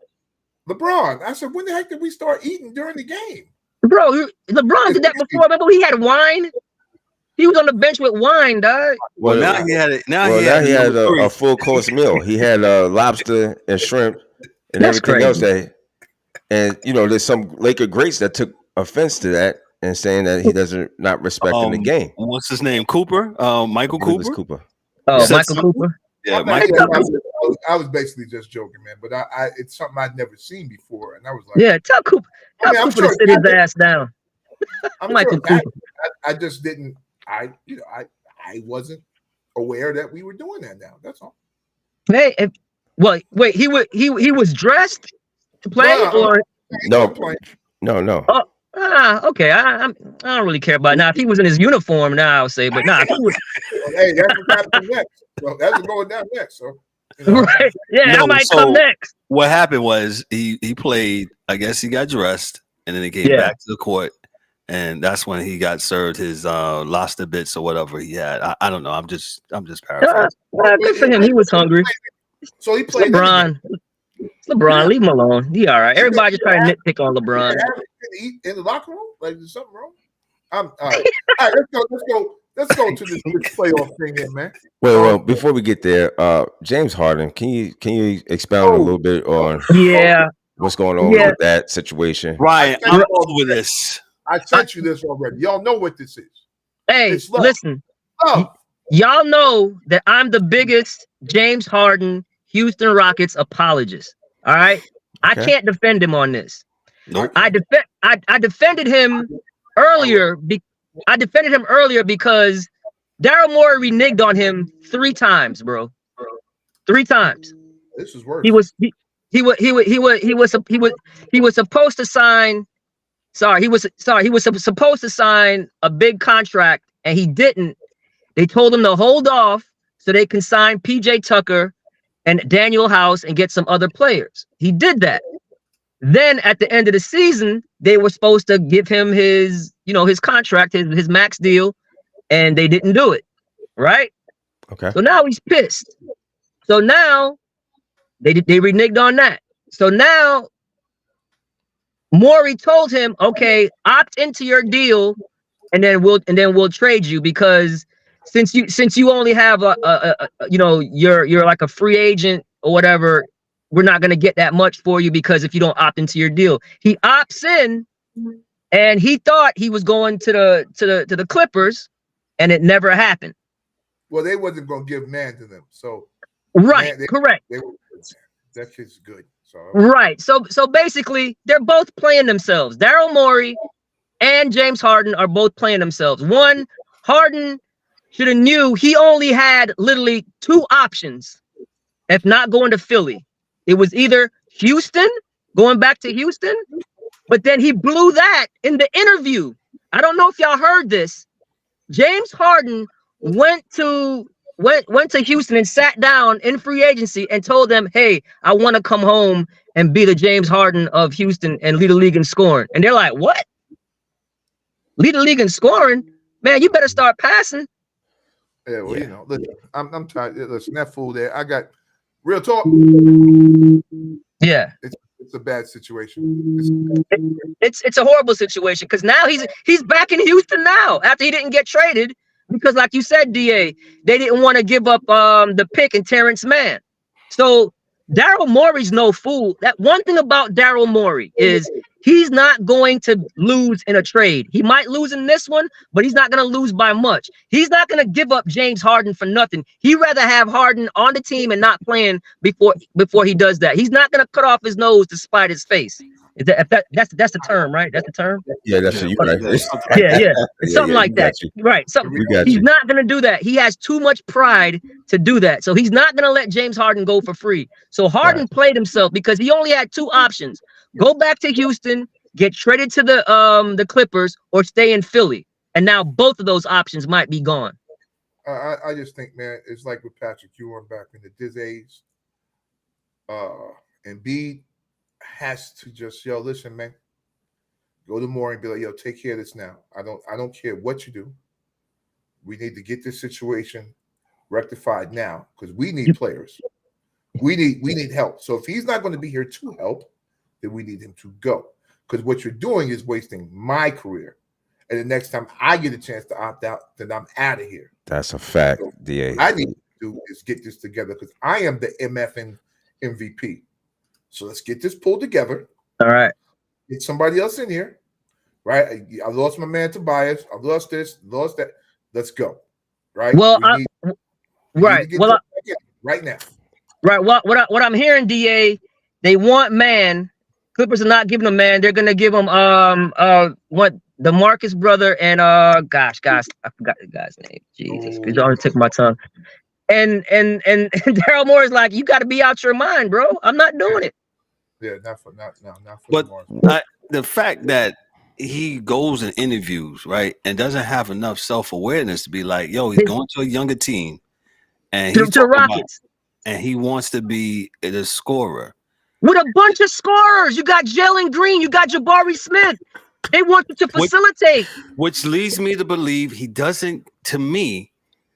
LeBron. I said, when the heck did we start eating during the game? Bro, LeBron did that before. Remember, he had wine. He was on the bench with wine, dog. Well, now he had it. Now he had a full course meal. He had lobster and shrimp and That's everything else. crazy. And there's some Laker greats that took offense to that and saying that he doesn't not respecting the game. What's his name? Cooper? Michael Cooper. Oh, Michael Cooper. Yeah, I was basically just joking, man. But it's something I'd never seen before, and I was like, yeah, tell Cooper. Tell Cooper to sit his ass down. Michael Cooper. I just didn't. I wasn't aware that we were doing that now. That's all. Hey, wait, he was dressed to play or no. Oh, okay. I don't really care about it. Now. If he was in his uniform, now I'll say, but nah. If he was... Hey, that's what happened next. So that's going down next. So right, yeah, that might come next. What happened was he played. I guess he got dressed, and then he came back to the court. And that's when he got served his lobster bits or whatever he had. I don't know. I'm just paraphrasing. Good for him. He was hungry. So he played. LeBron, leave him alone. He all right. Everybody just trying to nitpick on LeBron. Eat in the locker room? Like there's something wrong? All right. All right, let's go to this playoff thing here, man. Well, before we get there, James Harden, can you expound a little bit on what's going on with that situation? Ryan, I'm over this. I sent you this already. Y'all know what this is. Hey, listen. Y'all know that I'm the biggest James Harden Houston Rockets apologist. All right. Okay. I can't defend him on this. Nope. I defended him earlier. I defended him earlier because Daryl Morey reneged on him 3 times, bro. 3 times. This is worse. He was supposed to sign. He was supposed to sign a big contract and he didn't. They told him to hold off so they can sign PJ Tucker and Daniel House and get some other players. He did that. Then at the end of the season, they were supposed to give him his contract, his max deal, and they didn't do it. Right? Okay. So now he's pissed. So now they reneged on that. So now Morey told him, okay, opt into your deal, and then we'll trade you because since you only have you're like a free agent or whatever, we're not gonna get that much for you because if you don't opt into your deal. He opts in, and he thought he was going to the Clippers, and it never happened. Well, they wasn't gonna give man to them, so right, correct. That kid's good. So right. So basically, they're both playing themselves. Daryl Morey and James Harden are both playing themselves. One, Harden should have knew he only had literally 2 options. If not going to Philly, it was either Houston, going back to Houston, but then he blew that in the interview. I don't know if y'all heard this. James Harden went to Houston and sat down in free agency and told them, hey, I want to come home and be the James Harden of Houston and lead the league in scoring. And they're like, what? Lead the league in scoring? Man, you better start passing. Yeah, well, listen, I'm tired. Listen, that fool there, I got real talk. Yeah. It's a bad situation. It's a horrible situation because now he's back in Houston now after he didn't get traded. Because like you said, DA, they didn't want to give up the pick and Terrence Mann. So Daryl Morey's no fool. That one thing about Daryl Morey is he's not going to lose in a trade. He might lose in this one, but he's not going to lose by much. He's not going to give up James Harden for nothing. He'd rather have Harden on the team and not playing before he does that. He's not going to cut off his nose to spite his face. That's the term, right? That's the term. Yeah, that's you right. Yeah. It's something like that. Right. He's not gonna do that. He has too much pride to do that. So he's not gonna let James Harden go for free. So Harden played himself because he only had 2 options: go back to Houston, get traded to the Clippers, or stay in Philly. And now both of those options might be gone. I just think, man, it's like with Patrick Ewing back in the Diz A's. Embiid has to just, listen, man. Go to Moore and be like, take care of this now. I don't care what you do. We need to get this situation rectified now because we need players. We need help. So if he's not going to be here to help, then we need him to go. Because what you're doing is wasting my career. And the next time I get a chance to opt out, then I'm out of here. That's a fact, So DA. what I need to do is get this together because I am the MFN MVP. So let's get this pulled together. All right. Get somebody else in here. Right? I lost my man Tobias. I lost this, lost that. Let's go. Right? Well, right now. Right. What I'm hearing, DA, they want man. Clippers are not giving them man. They're gonna give them what the Marcus brother and gosh, I forgot the guy's name. Jesus, because y'all took my tongue. And Daryl Moore is like, you got to be out your mind, bro. I'm not doing it. Yeah, not for But Marcus. the fact that he goes and interviews, right, and doesn't have enough self-awareness to be like, he's going to a younger team, and he's to Rockets, and he wants to be the scorer with a bunch of scorers. You got Jalen Green, you got Jabari Smith. They want you to facilitate, which leads me to believe he doesn't. To me,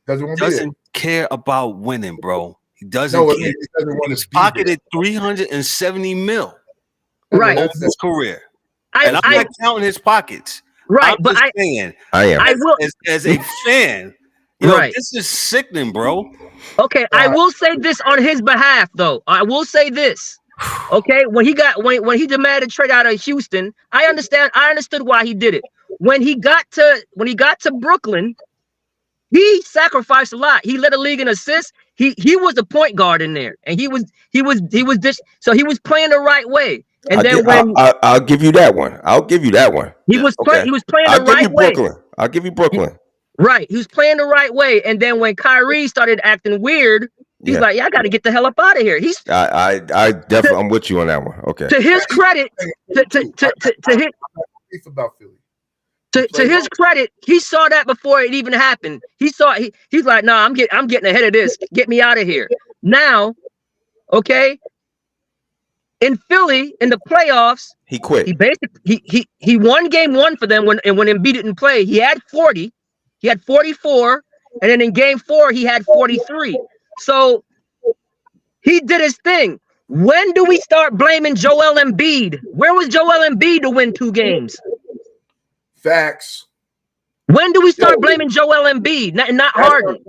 doesn't care about winning, bro. He doesn't care. He doesn't want He's pocketed $370 million right? over his career. And I'm not counting his pockets. Right, I'm but just saying, I am. I will, as a fan, right. This is sickening, bro. Okay, I will say this on his behalf, though. I will say this. Okay, when he demanded trade out of Houston, I understood why he did it. When he got to Brooklyn, he sacrificed a lot. He led the league in assists. He was the point guard in there, and he was this. So he was playing the right way. And I'll give you that one. He was playing the right way. I'll give you Brooklyn. Right, he was playing the right way. And then when Kyrie started acting weird, he's like, I got to get the hell up out of here. I definitely, I'm with you on that one. Okay. To his credit, to his credit, he saw that before it even happened. He's like, nah, I'm getting ahead of this. Get me out of here. Now, okay. In Philly, in the playoffs, he quit. He basically he won game 1 for them when Embiid didn't play. He had 40, he had 44, and then in game 4 he had 43. So he did his thing. When do we start blaming Joel Embiid? Where was Joel Embiid to win 2 games? Facts. When do we start blaming Joel Embiid? Not Harden.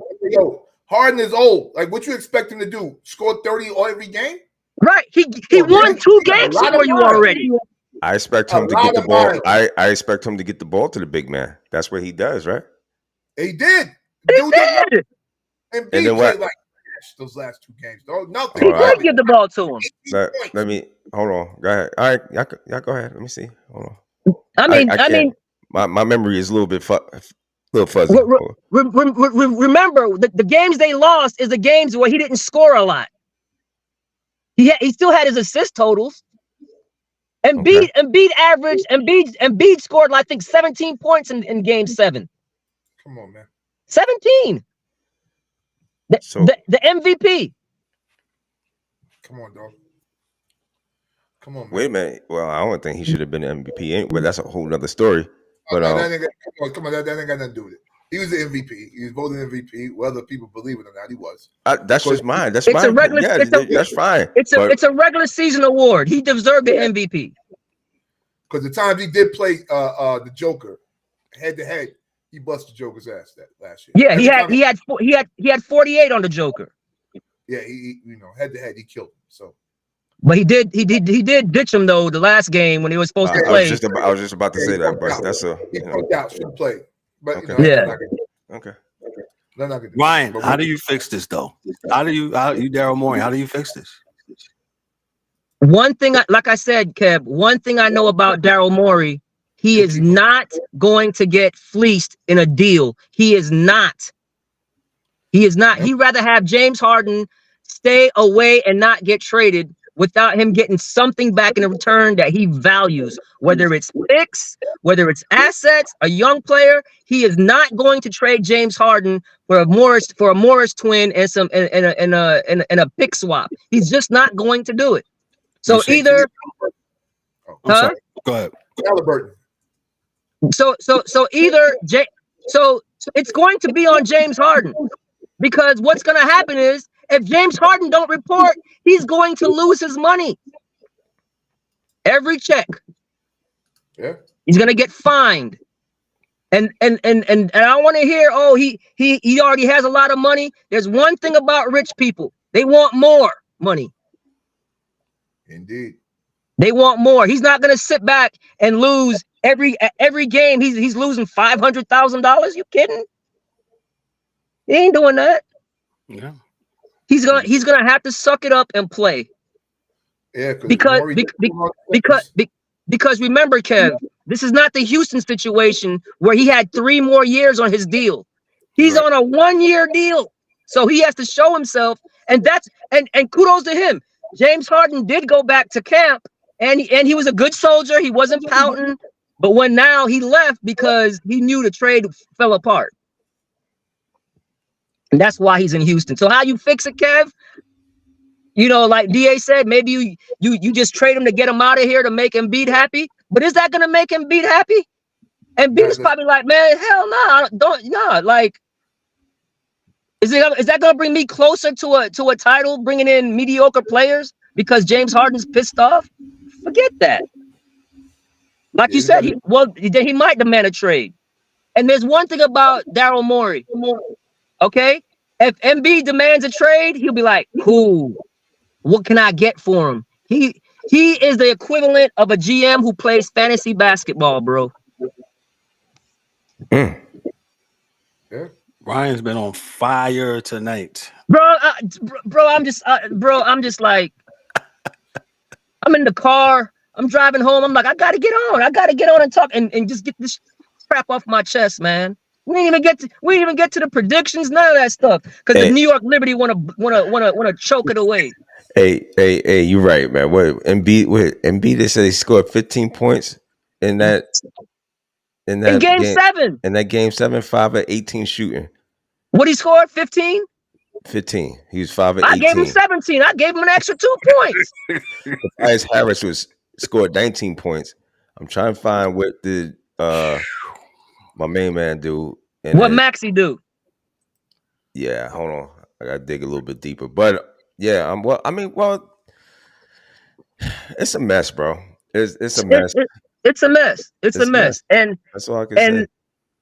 Harden is old. Like, what you expect him to do? Score 30 every game? Right. He won 2 games for you already. I expect him to get the ball. I expect him to get the ball to the big man. That's what he does, right? He did. He did. And then what? Like those last 2 games. Nothing. He did give the ball to him. Let me hold on. Go ahead. All right, y'all go ahead. Let me see. Hold on. I mean, my memory is a little fuzzy. Remember, the games they lost is the games where he didn't score a lot. He still had his assist totals. Embiid scored, I think, 17 points in game 7. Come on, man. 17. The MVP. Come on, dog. Come on, man. Wait a minute. Well, I don't think he should have been the MVP. But that's a whole nother story. But come on, that ain't got nothing to do with it. He was the MVP. He was voted MVP, whether people believe it or not. He was. That's just mine. That's it's fine. That's fine. It's a regular season award. He deserved the MVP. Because the times he did play the Joker head to head, he busted Joker's ass that last year. Yeah, he had 48 on the Joker. Yeah, he head to head he killed him. So, but he did ditch him though the last game when he was supposed to play. I was just about to say that, but that's should play. But okay. Ryan, how do you fix this though? How you Daryl Morey? How do you fix this? One thing, like I said, Kev, one thing I know about Daryl Morey, he is not going to get fleeced in a deal. He is not. He'd rather have James Harden stay away and not get traded without him getting something back in return that he values, whether it's picks, whether it's assets, a young player. He is not going to trade James Harden for a Morris twin and some and a pick swap. He's just not going to do it. So either I'm sorry. Go ahead. Halliburton. So it's going to be on James Harden, because what's going to happen is if James Harden don't report, he's going to lose his money. Every check. Yeah. He's going to get fined. And I want to hear, oh, he already has a lot of money. There's one thing about rich people. They want more money. Indeed. They want more. He's not going to sit back and lose every game. He's losing $500,000. You kidding? He ain't doing that. Yeah. He's gonna have to suck it up and play. Yeah, because remember, Kev, this is not the Houston situation where he had 3 more years on his deal. He's on a 1-year deal, so he has to show himself, and kudos to him. James Harden did go back to camp, and he was a good soldier. He wasn't pouting, but now he left because he knew the trade fell apart. And that's why he's in Houston. So how you fix it, Kev? You know, like DA said, maybe you just trade him to get him out of here to make Embiid happy. But is that gonna make Embiid happy? Embiid's probably like, man, hell no, like, is that gonna bring me closer to a title, bringing in mediocre players because James Harden's pissed off? Forget that. Like you said, he might demand a trade. And there's one thing about Daryl Morey. Okay, if Embiid demands a trade, he'll be like, cool, what can I get for him? He is the equivalent of a GM who plays fantasy basketball, bro. Yeah. Ryan's been on fire tonight, bro. I'm just like, I'm in the car, I'm driving home, I'm like, I gotta get on and talk and just get this crap off my chest, man. We didn't even get to the predictions, none of that stuff, because the New York Liberty want to choke it away. Hey, you're right, man. Embiid? They said they scored 15 points in that in game 7. In that game 7, 5 of 18 shooting. What he scored? 15. 15. He was 5 of 18. I gave him 17. I gave him an extra 2 points. Bryce Harris scored 19 points. I'm trying to find what did my main man do. What Maxey do? Yeah, hold on. I gotta dig a little bit deeper. But yeah, it's a mess, bro. It's a mess. It's a mess. It's a mess. And that's all I can say.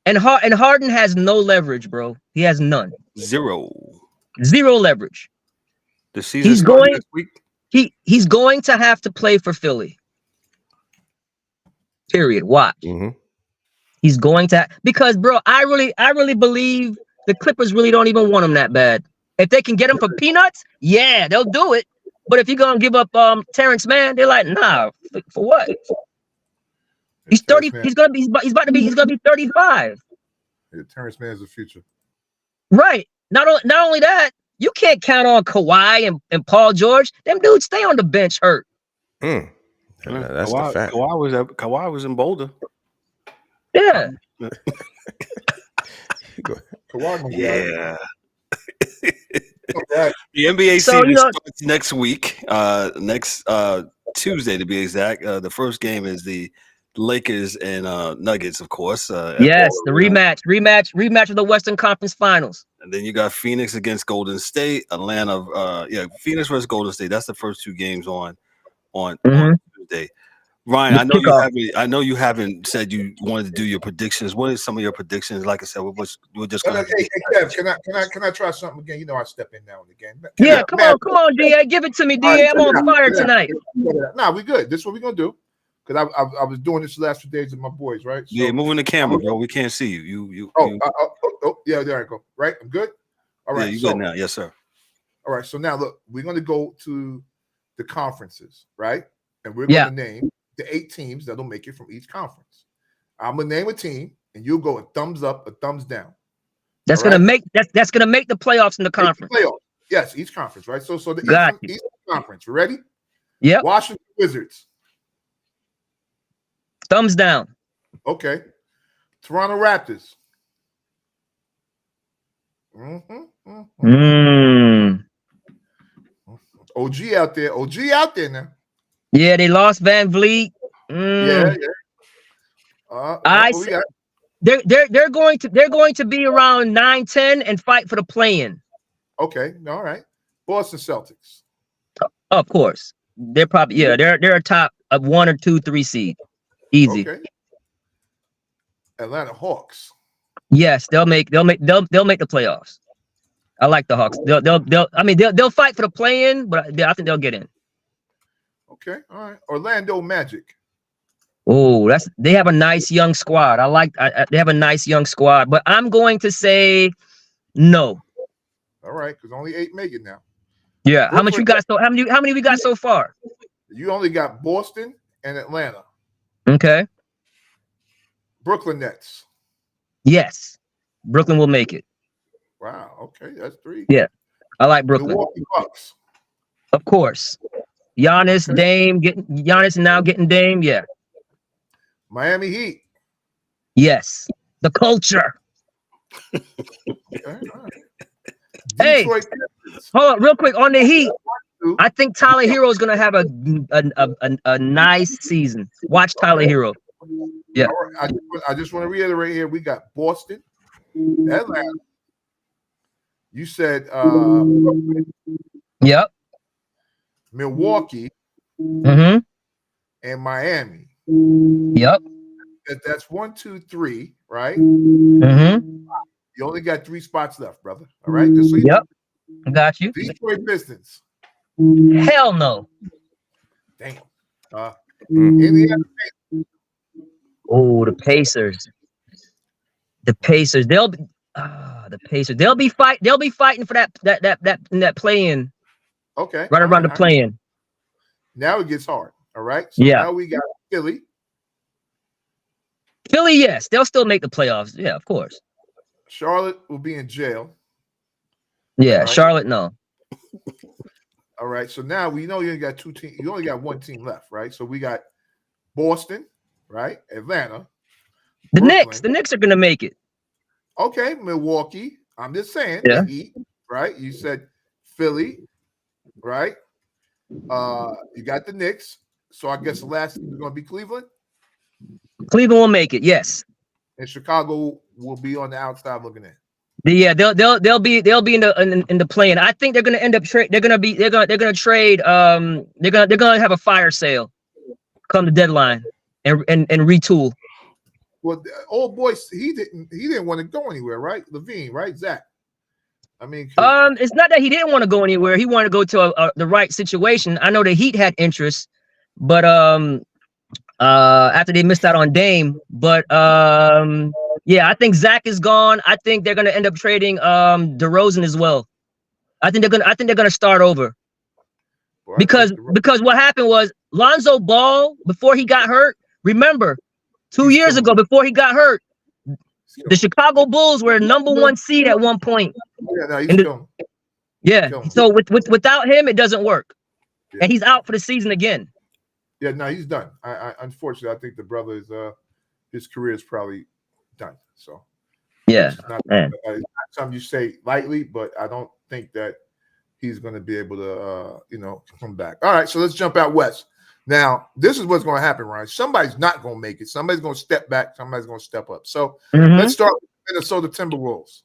And Harden has no leverage, bro. He has none. Zero leverage. The season's going next week. He's going to have to play for Philly. Period. Watch. Mm-hmm. He's going to, because, bro, I really believe the Clippers really don't even want him that bad. If they can get him for peanuts, yeah, they'll do it. But if you're gonna give up Terrence Mann, they're like, nah, for what? He's 30. He's about to be 35. Yeah, Terrence Mann is the future. Right. Not only that, you can't count on Kawhi and Paul George. Them dudes stay on the bench hurt. That's the fact. Kawhi was in Boulder. Yeah. Yeah. The NBA season starts next week. Next Tuesday to be exact. The first game is the Lakers and Nuggets, of course. Yes, the rematch of the Western Conference Finals. And then you got Phoenix against Golden State, Atlanta. Phoenix versus Golden State. That's the first 2 games on Tuesday. Ryan, I know you haven't said you wanted to do your predictions. What are some of your predictions? Like I said, we're just going Hey, Kev, can I try something again? You know, I step in now and again. Come on, DA, give it to me, DA. I'm on fire tonight. Nah, we good. This is what we're gonna do. Because I was doing this the last few days with my boys, right? So, moving the camera, bro. We can't see you. Yeah, there I go. Right, I'm good. All right, you good now? Yes, sir. All right, so now look, we're gonna go to the conferences, right? And we're gonna name the 8 teams that'll make it from each conference. I'm gonna name a team, and you'll go a thumbs up, a thumbs down. That's gonna make the playoffs in the conference. Playoffs, yes, each conference, right? So the Eastern Conference. You ready? Yep. Washington Wizards. Thumbs down. Okay. Toronto Raptors. OG out there. OG out there now. Yeah, they lost Van Vliet. Yeah. They're going to be around 9-10 and fight for the play-in. Okay. All right. Boston Celtics. Of course. They're probably they're a top of 1 or 2, 3 seed. Easy. Okay. Atlanta Hawks. Yes, they'll make the playoffs. I like the Hawks. They'll fight for the play-in, but I think they'll get in. Okay, all right. Orlando Magic. Oh, they have a nice young squad. They have a nice young squad, but I'm going to say no. All right, because only 8 make it now. Yeah. How many we got so far? You only got Boston and Atlanta. Okay. Brooklyn Nets. Yes. Brooklyn will make it. Wow. Okay, that's 3. Yeah. I like Brooklyn. Milwaukee Bucks. Of course. Giannis, Okay. Dame, Giannis now getting Dame. Yeah. Miami Heat. Yes. The culture. Okay, all right. Hey, Detroit hold on real quick on the Heat. I think Tyler Hero is going to have a nice season. Watch Tyler Hero. Yeah. All right, I just want to reiterate here. We got Boston, Atlanta. You said Yep. Milwaukee Mm-hmm. and Miami. Yep. That's 1, 2, 3, right? Mm-hmm. You only got 3 spots left, brother. All right. Just so you Yep. Got you. know. Detroit Pistons. Hell no. Damn. Indiana. Oh, the Pacers. The Pacers. They'll be fighting for that play-in. Okay. Right around the play-in. Now it gets hard. All right. So Yeah. now we got Philly. Philly, yes, they'll still make the playoffs. Yeah, of course. Charlotte will be in jail. Yeah, Right. Charlotte, no. All right. So now we know you only got 2 teams. You only got 1 team left, right? So we got Boston, right? Atlanta. The Brooklyn. Knicks are gonna make it. Okay, Milwaukee. I'm just saying. Yeah. The Heat, right? You said Philly, right? You got the Knicks. So I guess the last team is going to be Cleveland. Cleveland will make it. Yes. And Chicago will be on the outside looking in. Yeah, they'll be in the play-in. I think they're gonna end up trade. They're gonna trade. They're gonna have a fire sale come the deadline and retool. Well, the old boy, he didn't want to go anywhere, right? Levine, right? Zach. I mean, it's not that he didn't want to go anywhere. He wanted to go to the right situation. I know the Heat had interest, but after they missed out on Dame, but yeah, I think Zach is gone. I think they're gonna end up trading DeRozan as well. I think they're gonna start over. Boy, Because what happened was Lonzo Ball, before he got hurt, remember 2 years ago before he got hurt, the Chicago Bulls were #1 seed at one point. Yeah, no, he's killing. Yeah. Killing. So without him, it doesn't work. Yeah. And he's out for the season again. Yeah, no, he's done. I unfortunately, I think the brother is his career is probably done. So Yeah, it's not, man. it's not something you say lightly, but I don't think that he's going to be able to come back. All right, so let's jump out west. Now, this is what's going to happen, Ryan. Somebody's not going to make it. Somebody's going to step back. Somebody's going to step up. So let's start with Minnesota Timberwolves.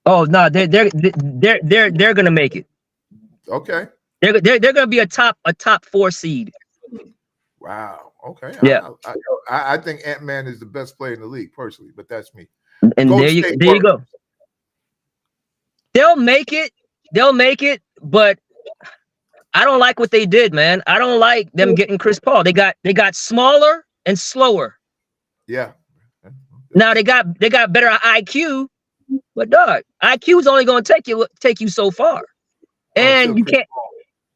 Oh no, they're gonna make it. Okay. They're gonna be a top 4 seed. Wow. Okay. Yeah. I think Ant-Man is the best player in the league personally, but that's me. And Golden there you State go. They'll make it, but I don't like what they did, man. I don't like them getting Chris Paul. They got smaller and slower. Yeah. Now they got better IQ, but dog, IQ is only going to take you so far, and you can't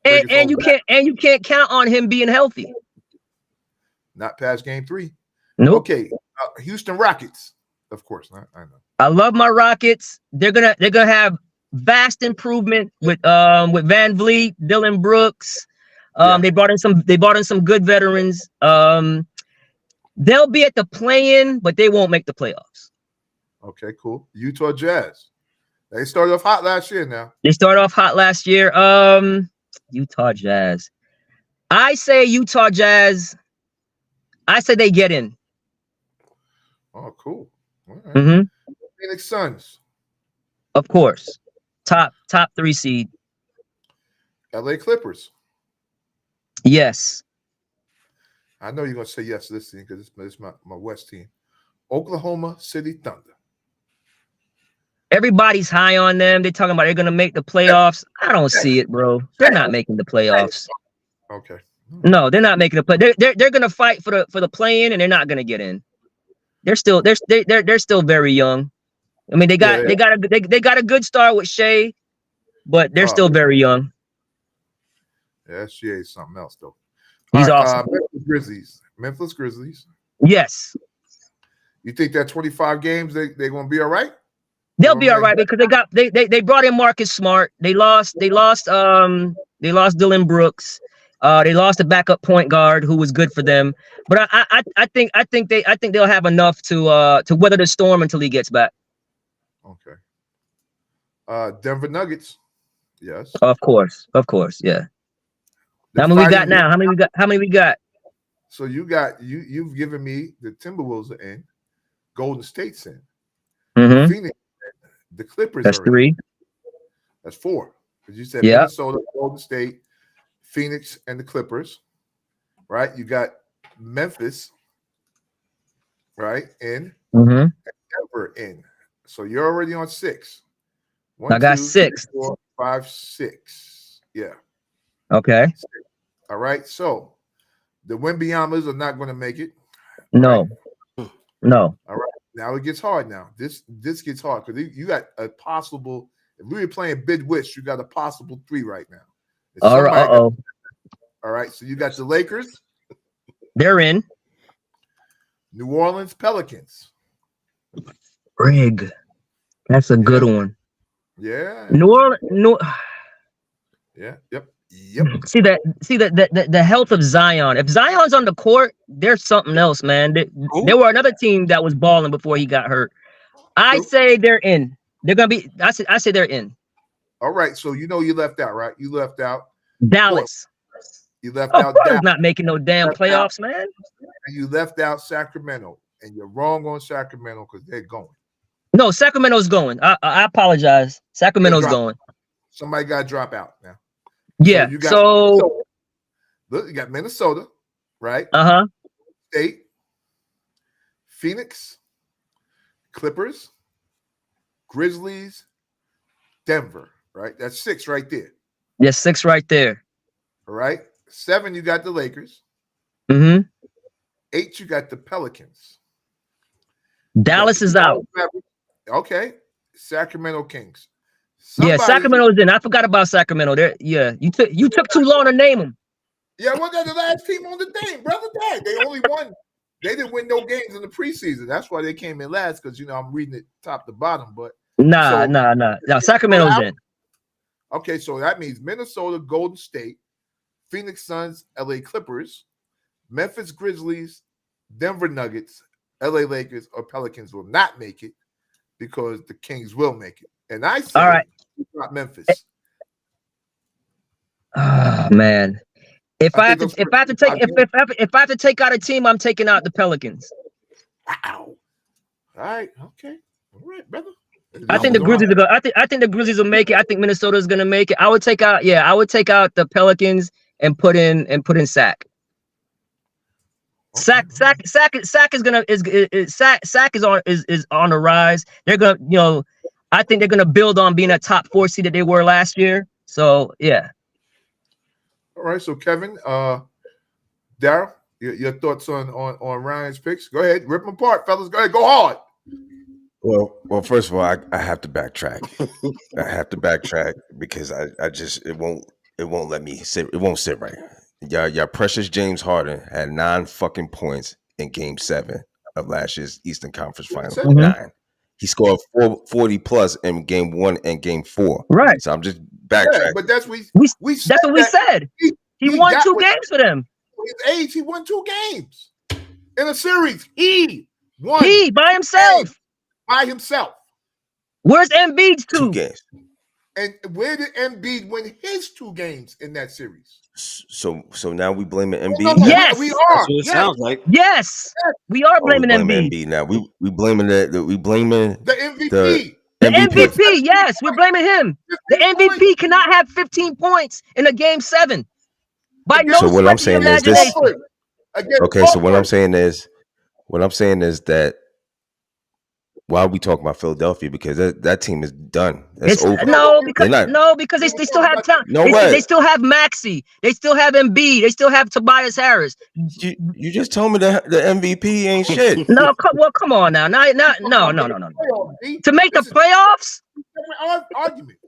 you can't count on him being healthy. Not past game 3. Nope. Okay. Houston Rockets, of course. I know. I love my Rockets. They're gonna have vast improvement with Van Vliet, Dylan Brooks. They brought in some good veterans. They'll be at the play-in, but they won't make the playoffs. Okay, cool. Utah Jazz. They started off hot last year now. They started off hot last year. Utah Jazz. I say Utah Jazz. I say they get in. Oh, cool. All right. Mm-hmm. Phoenix Suns. Of course. Top 3 seed. LA Clippers. Yes. I know you're going to say yes to this team because it's my West team. Oklahoma City Thunder. Everybody's high on them. They're talking about they're going to make the playoffs. I don't see it, bro. They're not making the playoffs. Okay. No, they're not making the play. They're going to fight for the play-in, and they're not going to get in. They're still very young. I mean, they got a good start with Shea, but they're still very young. Yeah, Shea is something else though. He's awesome. Memphis Grizzlies. Yes. You think that 25 games they're going to be all right? They'll be all right because they brought in Marcus Smart. They lost Dylan Brooks. They lost a backup point guard who was good for them. But I think they'll have enough to weather the storm until he gets back. Okay. Denver Nuggets. Yes. Of course, yeah. How many we got now? How many we got? So you've given me the Timberwolves are in, Golden State's in, Phoenix, the Clippers. That's 3. That's 4. Because you said Minnesota, Golden State, Phoenix, and the Clippers. Right? You got Memphis, right? In. And Denver in. So you're already on 6. I got 6. 3, 4, 5, 6. Yeah. Okay. 6. All right. So the Wembeyamas are not going to make it. No. Right? No. All right. Now it gets hard. Now this gets hard because you got a possible. If we were playing bid wish, you got a possible 3 right now. All right. All right. So you got the Lakers. They're in. New Orleans Pelicans. Rig. That's a good one. Yeah. New Orleans. Yeah. Yep. See the health of Zion. If Zion's on the court, there's something else, man. There were another team that was balling before he got hurt. I say they're in. They're gonna be. I say they're in. All right. So you left out, right? You left out Dallas. You left out Dallas. Not making no damn playoffs, man. And you left out Sacramento, and you're wrong on Sacramento because they're going. No, Sacramento's going. I apologize. Sacramento's going. Somebody got to drop out now. Yeah. So look, you got Minnesota, right? State, Phoenix, Clippers, Grizzlies, Denver, right? That's 6 right there. Yes, 6 right there. All right. 7, you got the Lakers. 8, you got the Pelicans. Dallas is out. Okay. Sacramento Kings. Sacramento's in. I forgot about Sacramento. There, you took too long to name them. Yeah, well, they're the last team on the thing, brother. They only won. They didn't win no games in the preseason. That's why they came in last. Because I'm reading it top to bottom. But nah. Sacramento's in. Okay, so that means Minnesota, Golden State, Phoenix Suns, LA Clippers, Memphis Grizzlies, Denver Nuggets, LA Lakers, or Pelicans will not make it because the Kings will make it. And I say, all right, not Memphis. Oh man, if I have to take out a team, I'm taking out the Pelicans. Wow. All right. Okay. All right, brother. I think the Grizzlies are going. I think the Grizzlies will make it. I think Minnesota is going to make it. I would take out the Pelicans and put in Sac. Okay. Sac is on the rise. They're gonna, I think they're gonna build on being a top 4 seed that they were last year. So yeah. All right. So Kevin, Daryl, your thoughts on Ryan's picks? Go ahead, rip them apart, fellas. Go ahead, go hard. Well, first of all, I have to backtrack. I have to backtrack because I just it won't let me sit. It won't sit right. Y'all precious James Harden had 9 fucking points in Game 7 of last year's Eastern Conference Finals. 9. He scored 40 plus in Game 1 and Game 4. Right. So I'm just backtracking. Yeah, but that's what we said. He He won 2 games for them. His age, he won 2 games in a series. He won. He by himself. By himself. Where's Embiid's 2 games. And where did Embiid win his 2 games in that series? So now we blaming Embiid. No, yes, we are. That's what it sounds like. Yes, we are blaming Embiid. Now we blaming we blaming the MVP. The MVP, yes, we're blaming him. The MVP cannot have 15 points in a game 7. By no so what I'm saying is this. Okay, so what I'm saying is that why are we talking about Philadelphia? Because that team is done. That's over. No, because they still have talent. They still have Maxey. They still have Embiid. They still have Tobias Harris. You just told me that the MVP ain't shit. No, come on now. No. To make the playoffs? Argument.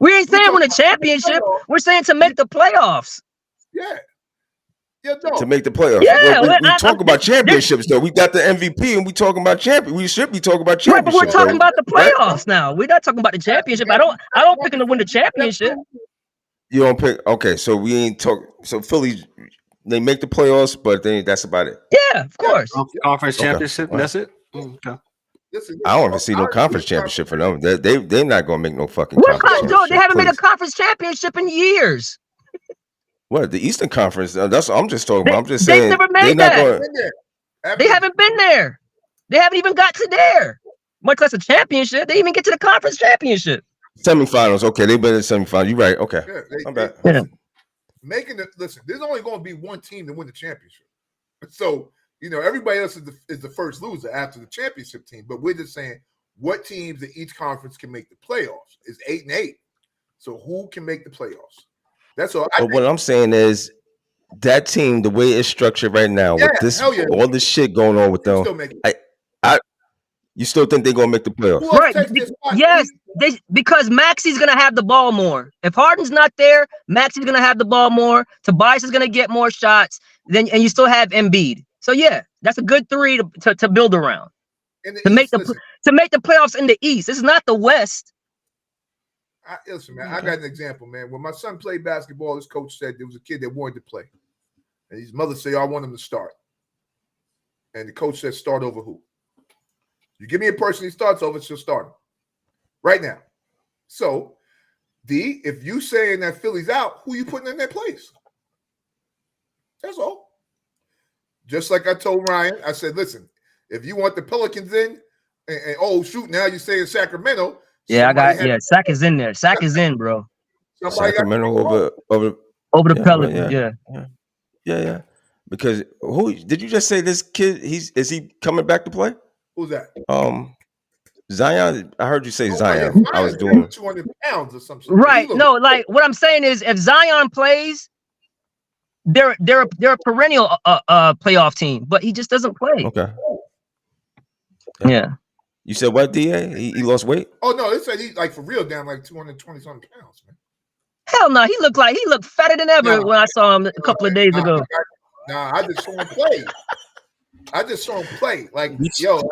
We ain't saying win a championship. We're saying to make the playoffs. Yeah. To make the playoffs. Yeah, we talk about championships though. We got the MVP and we talking about champion. We should be talking about championships. Right, but we're talking about the playoffs now. We're not talking about the championship. I don't pick them to win the championship. You don't pick. Okay, so we ain't talk. So Philly, they make the playoffs, but that's about it. Yeah, of course. Conference championship. That's it. Okay. I don't even see no conference championship for them. They're not gonna make no fucking conference championship. They haven't made a conference championship in years. What, the Eastern Conference? That's what I'm just talking about. I'm just saying they never made that. They haven't been there. They haven't even got to there. Much less a championship. They even get to the conference championship. Semifinals. Okay, they've been in semifinals. You're right. Okay. I'm back. Listen, there's only going to be one team to win the championship. So, everybody else is the first loser after the championship team. But we're just saying what teams in each conference can make the playoffs. It's 8 and 8. So who can make the playoffs? That's all. But what I'm saying is that team, the way it's structured right now, with this all this shit going on with them, you still think they're gonna make the playoffs? Right. Yes, because Maxey's gonna have the ball more. If Harden's not there, Maxey's gonna have the ball more. Tobias is gonna get more shots. And you still have Embiid. So yeah, that's a good 3 to build around. To make the playoffs in the East. This is not the West. Listen, man, I got an example, man. When my son played basketball, his coach said there was a kid that wanted to play. And his mother said, I want him to start. And the coach said, start over who? You give me a person he starts over, she'll start him. Right now. So, D, if you saying that Philly's out, who you putting in their place? That's all. Just like I told Ryan, I said, listen, if you want the Pelicans in, and oh, shoot, now you're saying Sacramento. Yeah, Sac is in there. Sac is in, bro. Sacramento over the Pelicans. Yeah. Because who did you just say this kid? Is he coming back to play? Who's that? Zion. I heard you say Zion. I was doing 200 pounds or something. Right. No, like what I'm saying is, if Zion plays, they're a perennial playoff team, but he just doesn't play. Okay. Yeah. You said what, DA? He lost weight? Oh no, they said he like for real down like 220 something pounds, man. Hell no, he looked fatter than ever when I saw him a couple of days ago. I just saw him play. Like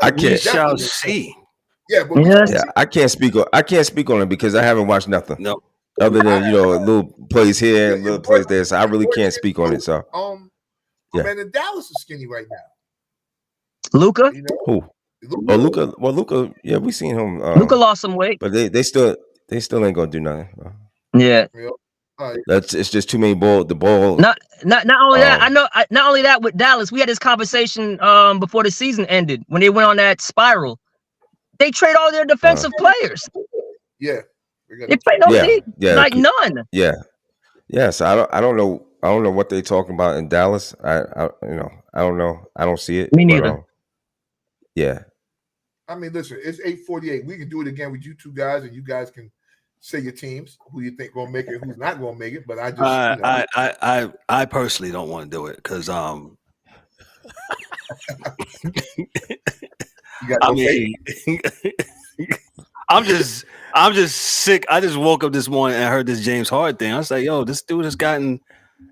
I can't. We shall see. Yeah, but I can't speak on it because I haven't watched nothing. No. Other than little plays here, little plays there. So I really can't speak on it. So man, the Dallas is skinny right now. Luka? Who? Oh, Luka. Well, Luka. Yeah, we seen him. Luka lost some weight, but they still ain't gonna do nothing. Yeah. It's just too many ball. The ball. Not only that. I know. Not only that with Dallas, we had this conversation before the season ended when they went on that spiral. They trade all their defensive players. Yeah. They play no D. Like none. Yeah. Yes. I don't know. I don't know what they're talking about in Dallas. I don't know. I don't see it. Me neither. Yeah. I mean, listen, it's 8:48. We can do it again with you two guys, and you guys can say your teams, who you think gonna make it, who's not gonna make it. But I just, I personally don't want to do it because I mean, I'm just sick. I just woke up this morning and heard this James Harden thing. I was like, yo, this dude has gotten.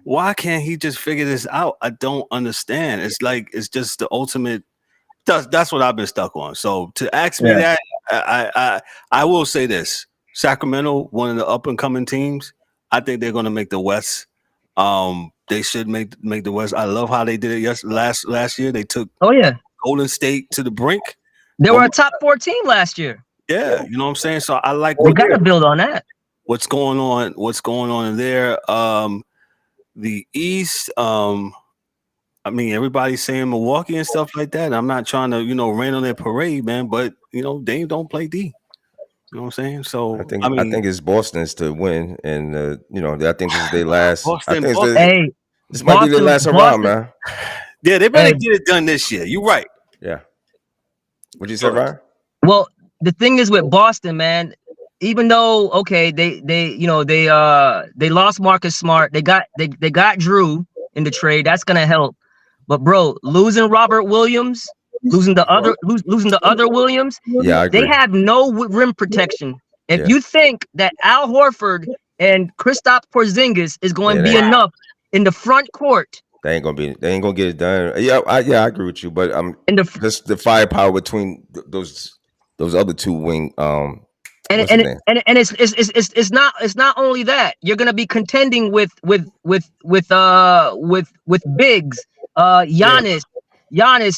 Why can't he just figure this out? I don't understand. It's like it's just the ultimate. That's what I've been stuck on. So to ask me that, I will say this: Sacramento, one of the up and coming teams. I think they're going to make the West. They should make the West. I love how they did it last year. They took Golden State to the brink. They were a top 4 team last year. Yeah, you know what I'm saying? So I like we got to build on that. What's going on in there? The East, I mean, everybody's saying Milwaukee and stuff like that. I'm not trying to, rain on their parade, man, but Dame don't play D. You know what I'm saying? So I think it's Boston's to win, and I think this is their last. This might be their last round, man. Yeah, they better get it done this year. You're right. Yeah. What'd you say, Ryan? Well, the thing is with Boston, man. Even though they lost Marcus Smart, they got Drew in the trade. That's gonna help. But bro, losing Robert Williams, losing the other Williams, they have no rim protection. If you think that Al Horford and Kristaps Porzingis is going to be enough in the front court, they ain't gonna get it done. Yeah, I agree with you, but just the firepower between those other two wing. And it's not only that. You're gonna be contending with bigs. Giannis,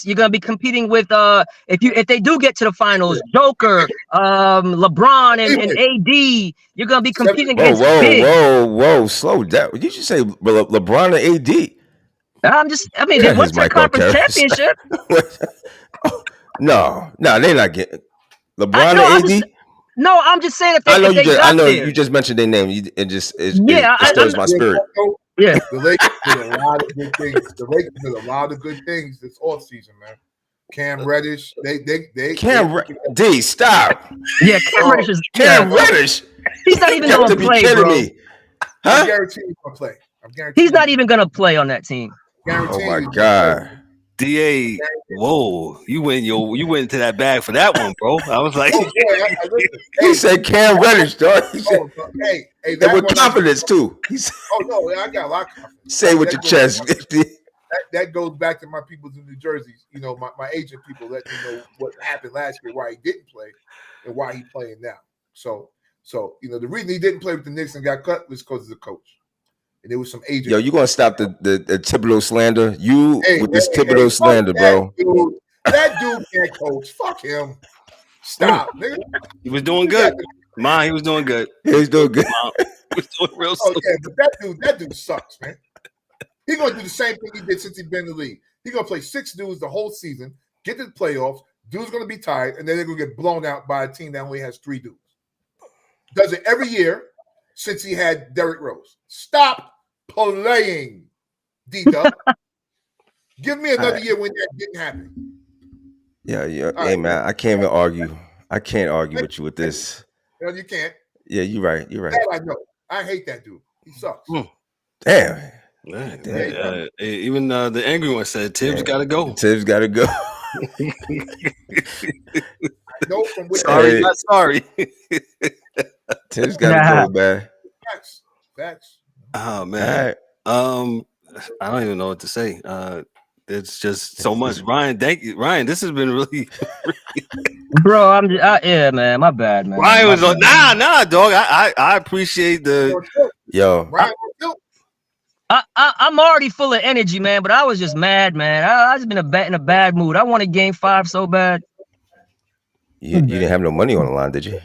you're gonna be competing with if they do get to the finals, Joker, LeBron and AD. You're gonna be competing against bigs. Whoa, slow down. Did you say LeBron and AD? They went to the conference championship. No, they're not getting LeBron and AD. No, I'm just saying I know you just mentioned their name. It stirs my spirit. Yeah, the Lakers did a lot of good things. The Lakers did a lot of good things this offseason, man. Cam Reddish, D, stop. Yeah, Cam Reddish is Reddish. He's not even going to play, bro. Me. Huh? I guarantee he's going to play. He's not even going to play on that team. Oh my God. DA, whoa, you went into that bag for that one, bro. I was like, he said Cam Reddish, dog. That with confidence too. I got a lot of confidence. Say with your chest. That goes back to my peoples in New Jersey. My agent people let me know what happened last year, why he didn't play, and why he's playing now. So the reason he didn't play with the Knicks and got cut was because of the coach. And there was some agent. Yo, you gonna stop the Thibodeau slander? With this Thibodeau slander, bro. That dude can't coach. Fuck him. Stop, nigga. He was doing good. He was doing good. He was doing good. He was doing real but that dude sucks, man. He's gonna do the same thing he did since he's been in the league. He's gonna play 6 dudes the whole season, get to the playoffs. Dude's gonna be tired, and then they're gonna get blown out by a team that only has 3 dudes. Does it every year since he had Derrick Rose. Stop playing, D-Dub. Give me another year when that didn't happen. Yeah. Hey, man, I can't even argue. I can't argue with you with this. No, you can't. Yeah, you're right. That I know. I hate that dude. He sucks. Damn. Even the angry one said Tibbs got to go. Tibbs got to go. I know from which sorry, not sorry. Tibbs got to go, man. Facts. Oh man. Right. I don't even know what to say. It's just so much. Ryan, thank you. Ryan, this has been really bro, I'm just man, my bad, man. Ryan was on nah, dog. I appreciate the yo. I'm already full of energy, man, but I was just mad, man. I just been in a bad mood. I wanted Game 5 so bad. You didn't have no money on the line, did you?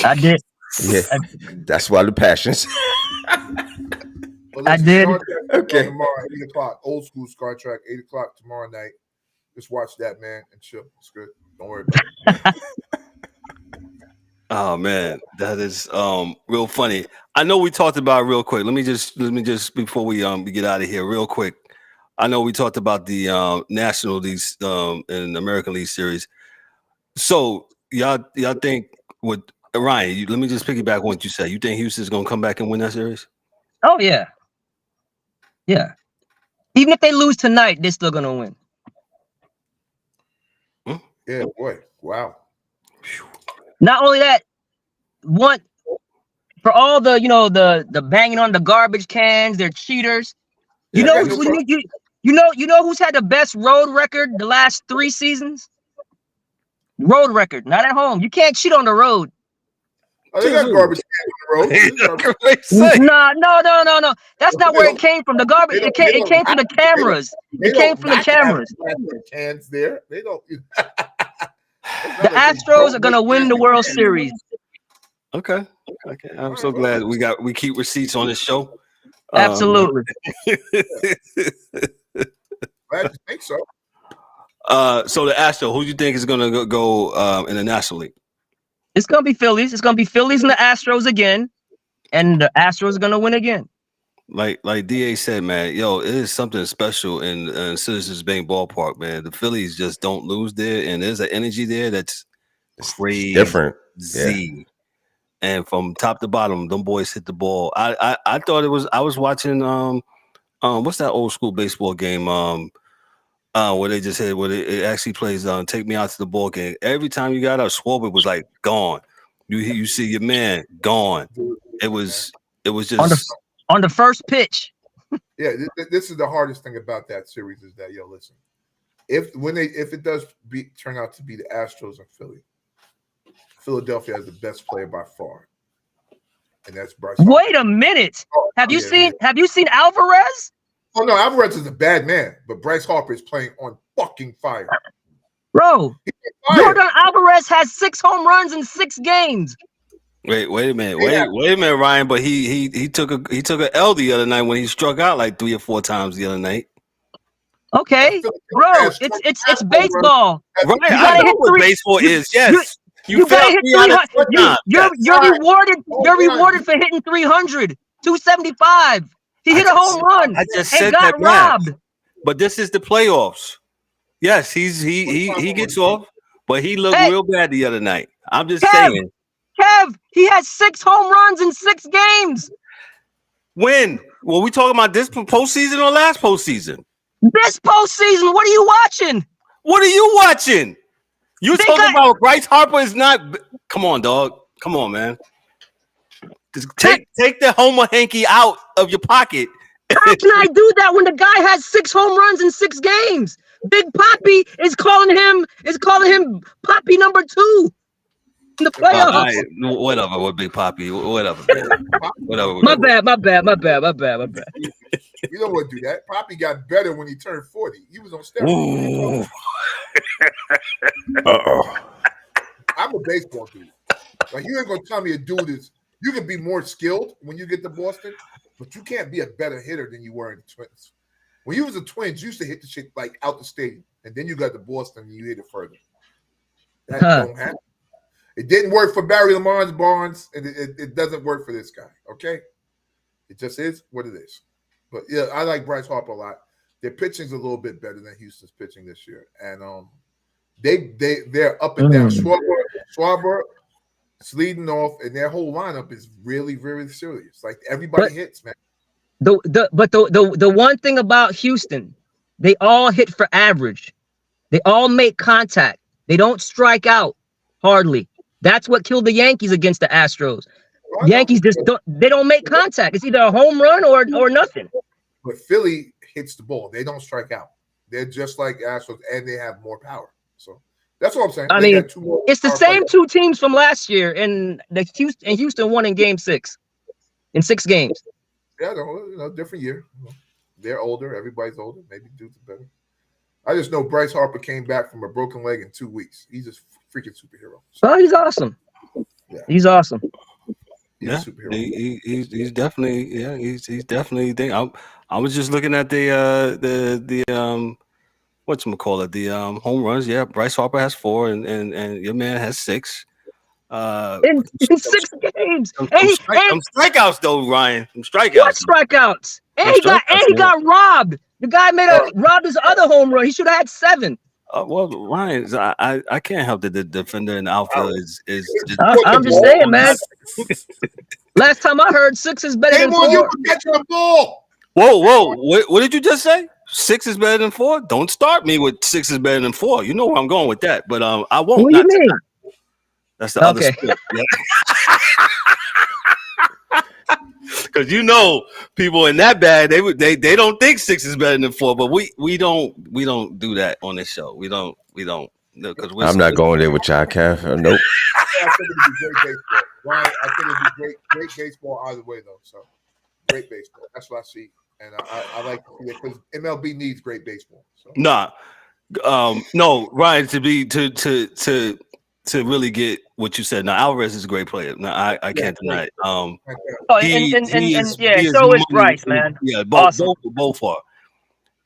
I did. Yeah, that's why the passions. I did. Okay. Tomorrow at 8 o'clock, old school Star Trek, 8 o'clock tomorrow night. Just watch that, man, and chill. It's good. Don't worry about it. Oh man, that is real funny. I know we talked about it real quick. Let me just before we get out of here real quick. I know we talked about the National League and American League Series. So y'all think with Ryan? Let me just piggyback on what you said. You think Houston's gonna come back and win that series? Oh yeah. Yeah. Even if they lose tonight, they're still gonna win. Yeah, boy. Wow. Not only that, for all the the banging on the garbage cans, they're cheaters. You know who's had the best road record the last 3 seasons? Road record, not at home. You can't cheat on the road. Oh, they got garbage cans on the road. No. That's not where it came from. The garbage. It came from the cameras. It came from the cameras. Cans there. They don't. The Astros are gonna win the World Series. Okay. I'm so glad we keep receipts on this show. Absolutely. Glad you think so. So the Astros, who do you think is gonna go in the National League? It's gonna be Phillies. It's gonna be Phillies and the Astros again, and the Astros are gonna win again. Like DA said, man, yo, it is something special in Citizens Bank Ballpark, man. The Phillies just don't lose there, and there's an energy there that's crazy, different. Yeah. And from top to bottom, them boys hit the ball. I thought it was. I was watching what's that old school baseball game where they just hit where it actually plays Take Me Out to the Ball Game. Every time you got out, Schwarber was like gone. You see your man gone. It was just on the first pitch. Yeah, this is the hardest thing about that series is that listen, if it does turn out to be the Astros and Philly, Philadelphia has the best player by far, and that's Bryce Harper. Wait a minute. Have you seen Alvarez? Oh no, Alvarez is a bad man, but Bryce Harper is playing on fucking fire. Bro, Yordan Alvarez has 6 home runs in 6 games. Wait a minute. Wait a minute, Ryan. But he took a L the other night when he struck out like 3 or 4 times the other night. Okay, bro, it's baseball. Right, I know what baseball is. Yes, you gotta hit 300. You're rewarded for hitting 300, 275. He hit a home run. I just said got that, robbed. But this is the playoffs. Yes, he gets off, but he looked real bad the other night. I'm just saying. Kev, he has 6 home runs in 6 games. When? Were we talking about this postseason or last postseason? This postseason. What are you watching? What are you watching? You talking about Bryce Harper is not. Come on, dog. Come on, man. Just take the Homer Hankie out of your pocket. How can I do that when the guy has 6 home runs in 6 games? Big Papi is calling him Papi number 2 in the playoffs. Right, whatever with Big Papi. Whatever. Whatever. My bad. You don't want to do that. Papi got better when he turned 40. He was on steroids. I'm a baseball dude. Like you ain't gonna tell me a dude is. You can be more skilled when you get to Boston, but you can't be a better hitter than you were in the Twins. When you was the Twins, you used to hit the shit like out the stadium, and then you got to Boston and you hit it further. That don't happen. It didn't work for Barry Bonds, and it doesn't work for this guy. Okay, it just is what it is. But yeah, I like Bryce Harper a lot. Their pitching's a little bit better than Houston's pitching this year, and they're up and down. Schwarber, Sleedenoff, and their whole lineup is really, very serious. Like everybody hits, man. The one thing about Houston, they all hit for average. They all make contact. They don't strike out hardly. That's what killed the Yankees against the Astros. Yankees just don't make contact. It's either a home run or nothing. But Philly hits the ball. They don't strike out. They're just like Astros, and they have more power. So that's what I'm saying. I mean, it's the same 2 teams from last year, and Houston won in Game 6 in 6 games. Yeah, different year. They're older. Everybody's older. Maybe dudes are better. I just know Bryce Harper came back from a broken leg in 2 weeks. He's just freaking superhero. So, he's awesome. Yeah. He's awesome. He's a superhero. He's definitely he's definitely. I was just looking at the whatchamacallit, the home runs. Yeah, Bryce Harper has 4 and your man has 6. In 6 games. Some strikeouts though, Ryan. Some strikeouts. What strikeouts? And he got robbed. The guy robbed his other home run. He should have had 7. Well, Ryan, I can't help that the defender in the outfield is I'm just saying, man. Last time I heard 6 is better than 4. You were catching the ball. Whoa! What did you just say? 6 is better than 4? Don't start me with 6 is better than 4. You know where I'm going with that, but I won't. What do you mean? That's the other split. Because people in that bag, they don't think 6 is better than 4, but we don't do that on this show. We don't because I'm not going there with y'all, Kev. Nope. Ryan, I think it'd be great baseball either way, though. So great baseball. That's what I see, and I like to see it because MLB needs great baseball. So. Nah, no, Ryan. To really get what you said. Now Alvarez is a great player. Now I can't deny it. Oh, He is so is money. Bryce, man. Yeah, Awesome. both are.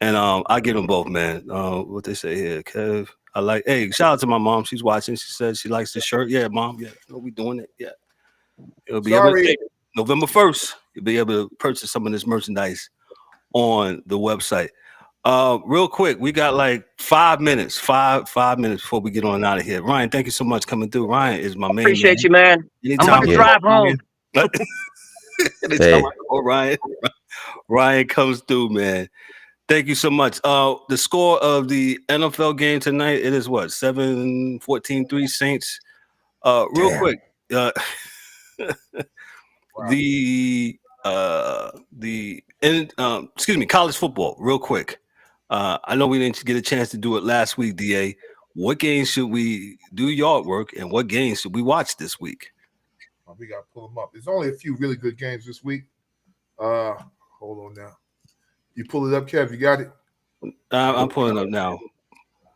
And I get them both, man. What they say here, Kev. I like. Hey, shout out to my mom. She's watching. She said she likes the shirt. Yeah, mom. Yeah, we'll be doing it. Yeah, it'll be able to, November 1st. You'll be able to purchase some of this merchandise on the website. Real quick, we got like 5 minutes. Five minutes before we get on out of here. Ryan, thank you so much coming through. Ryan is my man. Appreciate you, man. Anytime I'm about to drive home. Anytime Ryan comes through, man. Thank you so much. The score of the NFL game tonight, it is what? 7-14-3 Saints. Real quick. College football, real quick. I know we didn't get a chance to do it last week, DA. What games should we do yard work and what games should we watch this week? We got to pull them up. There's only a few really good games this week. Hold on now. You pull it up, Kev. You got it? I'm pulling it up now.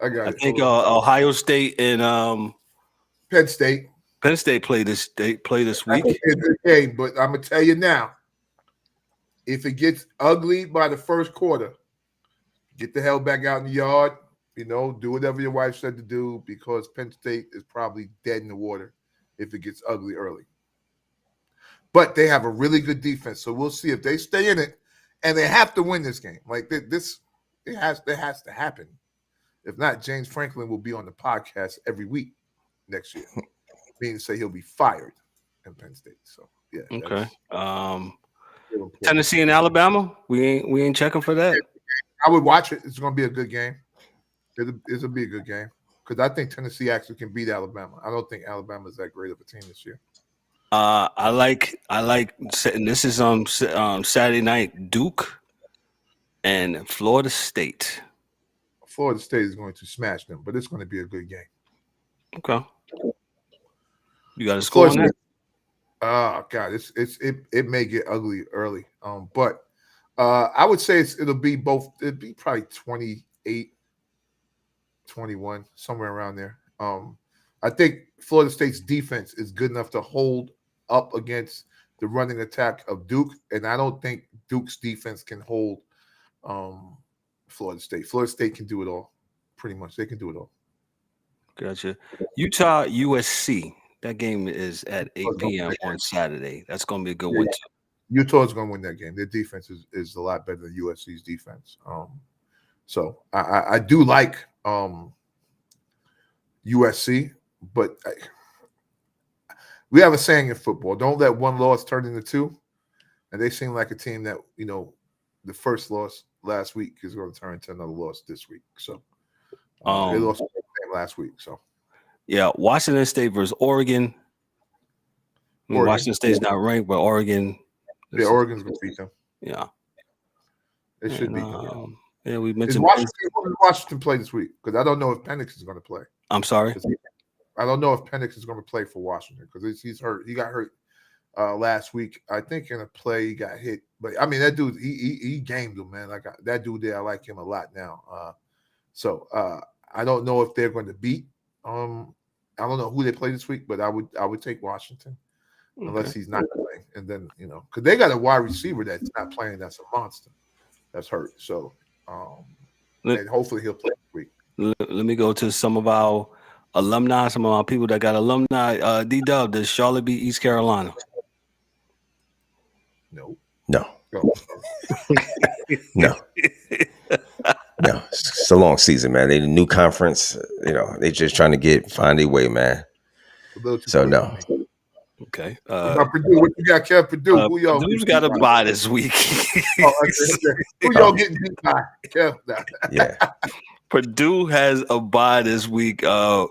I got it. I think Ohio State and Penn State. Penn State play this week. It's a good game, but I'm going to tell you now, if it gets ugly by the first quarter, get the hell back out in the yard. Do whatever your wife said to do because Penn State is probably dead in the water if it gets ugly early. But they have a really good defense, so we'll see if they stay in it, and they have to win this game. Like this, it has to happen. If not, James Franklin will be on the podcast every week next year, meaning to say he'll be fired in Penn State. So yeah. Okay. Tennessee and Alabama, we ain't checking for that. I would watch it. It's going to be a good game. It'll be a good game because I think Tennessee actually can beat Alabama. I don't think Alabama is that great of a team this year. I like. And this is Saturday night. Duke and Florida State. Florida State is going to smash them, but it's going to be a good game. Okay. You got a score on that? Oh God, it may get ugly early. But I would say it'll be both. It'd be probably 28-21, somewhere around there. I think Florida State's defense is good enough to hold up against the running attack of Duke, and I don't think Duke's defense can hold Florida State. Florida State can do it all, pretty much. They can do it all. Gotcha. Utah USC. That game is at 8 p.m. on Saturday. That's going to be a good one. Utah is going to win that game. Their defense is a lot better than USC's defense. So I do like USC, but we have a saying in football: don't let one loss turn into two. And they seem like a team that the first loss last week is going to turn into another loss this week. So they lost the game last week. So. Yeah, Washington State versus Oregon. Washington State's not ranked, but Oregon. Yeah, Oregon's going to beat them. Yeah. It should beat them. Yeah, we mentioned. Washington play this week? Because I don't know if Penix is going to play. I'm sorry? I don't know if Penix is going to play for Washington because he's hurt. He got hurt last week. I think in a play he got hit. But, I mean, that dude, he gamed him, man. Like that dude there, I like him a lot now. So I don't know if they're going to beat I don't know who they play this week, but I would take Washington unless he's not playing. And then, because they got a wide receiver that's not playing that's a monster that's hurt. So and hopefully he'll play this week. Let me go to some of our alumni, some of our people that got alumni. D-Dub, does Charlotte beat East Carolina? No. No. No. No, it's a long season, man. They the new conference, they just trying to find a way, man. So no. Okay. Purdue, what you got, Kev? Purdue, who y'all? Purdue's got a bye this week. Who y'all getting beat by? Kev. Yeah. Purdue has a bye this week. Purdue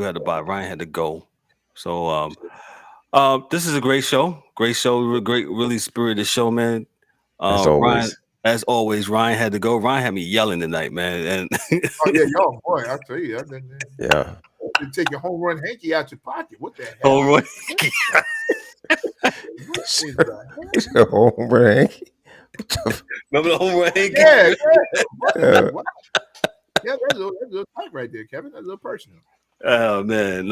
had a bye. Ryan had to go. So this is a great show. Great show. Great, really spirited show, man. As always, Ryan had to go. Ryan had me yelling tonight, man. And y'all, boy, I tell you, yeah. to take your home run hanky out your pocket. What the hell? Home run. What is that? Home run. Remember the home run? Yeah. Wow. Yeah, that's a little tight right there, Kevin. That's a little personal. Oh man,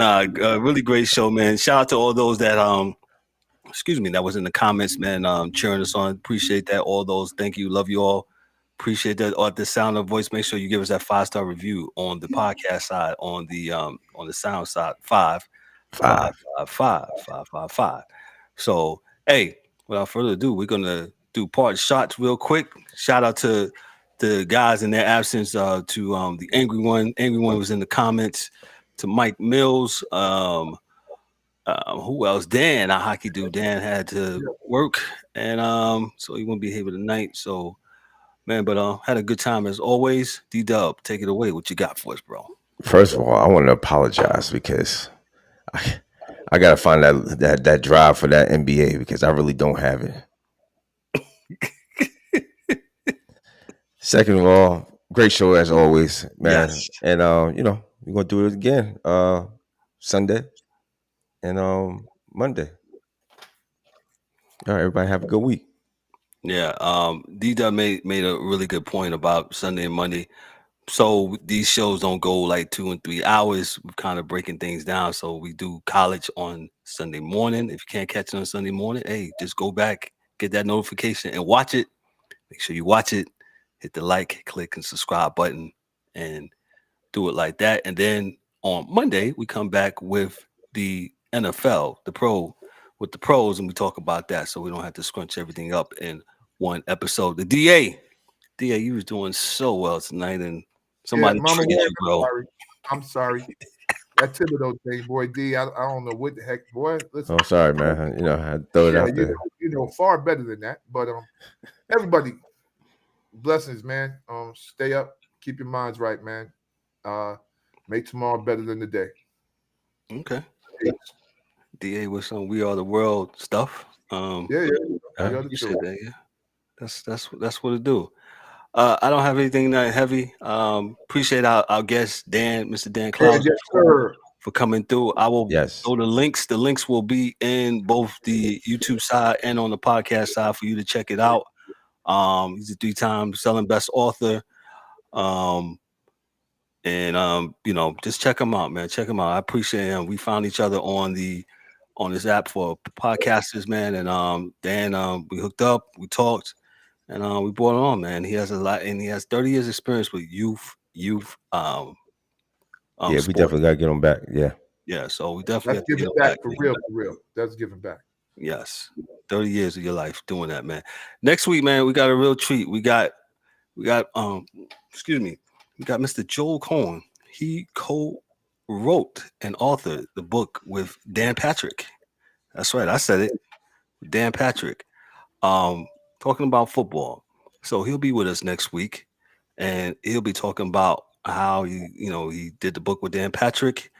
really great show, man. Shout out to all those that that was in the comments, man. Cheering us on. Appreciate that. All those, thank you, love you all. Appreciate that. At the sound of voice, make sure you give us that 5-star review on the podcast side, on the sound side. 5. So, hey, without further ado, we're gonna do part shots real quick. Shout out to the guys in their absence. To the angry one. Angry one was in the comments. To Mike Mills. Who else? Dan, our hockey dude. Dan had to work, and so he won't be here tonight. So. Man, but had a good time as always. D-Dub, take it away. What you got for us, bro? First of all, I want to apologize because I gotta find that drive for that NBA because I really don't have it. Second of all, great show as always, man. Yes. And we're gonna do it again Sunday and Monday. All right, everybody have a good week. Yeah, D-Dub made a really good point about Sunday and Monday. So these shows don't go like 2 and 3 hours. We're kind of breaking things down. So we do college on Sunday morning. If you can't catch it on Sunday morning, hey, just go back, get that notification and watch it. Make sure you watch it. Hit the like, click, and subscribe button and do it like that. And then on Monday, we come back with the NFL, the pros, and we talk about that. So we don't have to scrunch everything up in one episode. The DA, you was doing so well tonight, and somebody triggered you, bro. I'm sorry. That Thibodeau thing, boy, D. I don't know what the heck, boy. Listen. Oh, sorry, man. I throw it out there. Far better than that. But everybody, blessings, man. Stay up, keep your minds right, man. Make tomorrow better than the day. Okay. DA with some "We Are the World" stuff. Yeah. You said that, yeah. That's what it do. I don't have anything that heavy. Appreciate our guest Mr. Dan Clouser, for coming through. I will throw the links. The links will be in both the YouTube side and on the podcast side for you to check it out. He's a 3-time selling best author. Just check him out, man. Check him out. I appreciate him. We found each other on this app for podcasters, man. And Dan, we hooked up, we talked. And we brought it on, man. He has a lot, and he has 30 years experience with youth. We definitely gotta get him back. Yeah. So we definitely give it back for real. That's giving back. Yes, 30 years of your life doing that, man. Next week, man, we got a real treat. We got Mr. Joel Cohen. He co-wrote and authored the book with Dan Patrick. That's right, I said it. Dan Patrick. Talking about football. So he'll be with us next week, and he'll be talking about how he did the book with Dan Patrick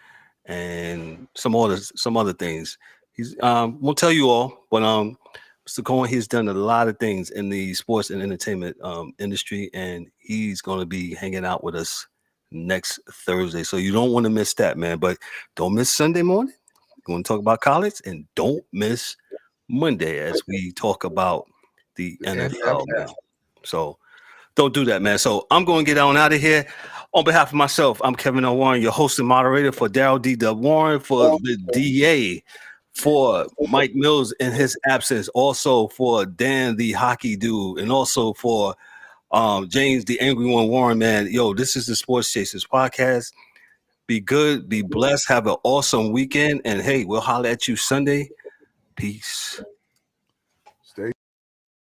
and some other things. He's won't tell you all, but Mr. Cohen, he's done a lot of things in the sports and entertainment industry, and he's going to be hanging out with us next Thursday. So you don't want to miss that, man. But don't miss Sunday morning. We're going to talk about college, and don't miss Monday as we talk about the NFL, man. So don't do that, man. So I'm going to get on out of here. On behalf of myself, I'm Kevin O. Warren, your host and moderator, for Daryl D. Dub Warren, for the DA, for Mike Mills in his absence, also for Dan the hockey dude, and also for James the angry one Warren, man. Yo, this is the Sports Chasers podcast. Be good, be blessed, have an awesome weekend, and hey, we'll holler at you Sunday. Peace.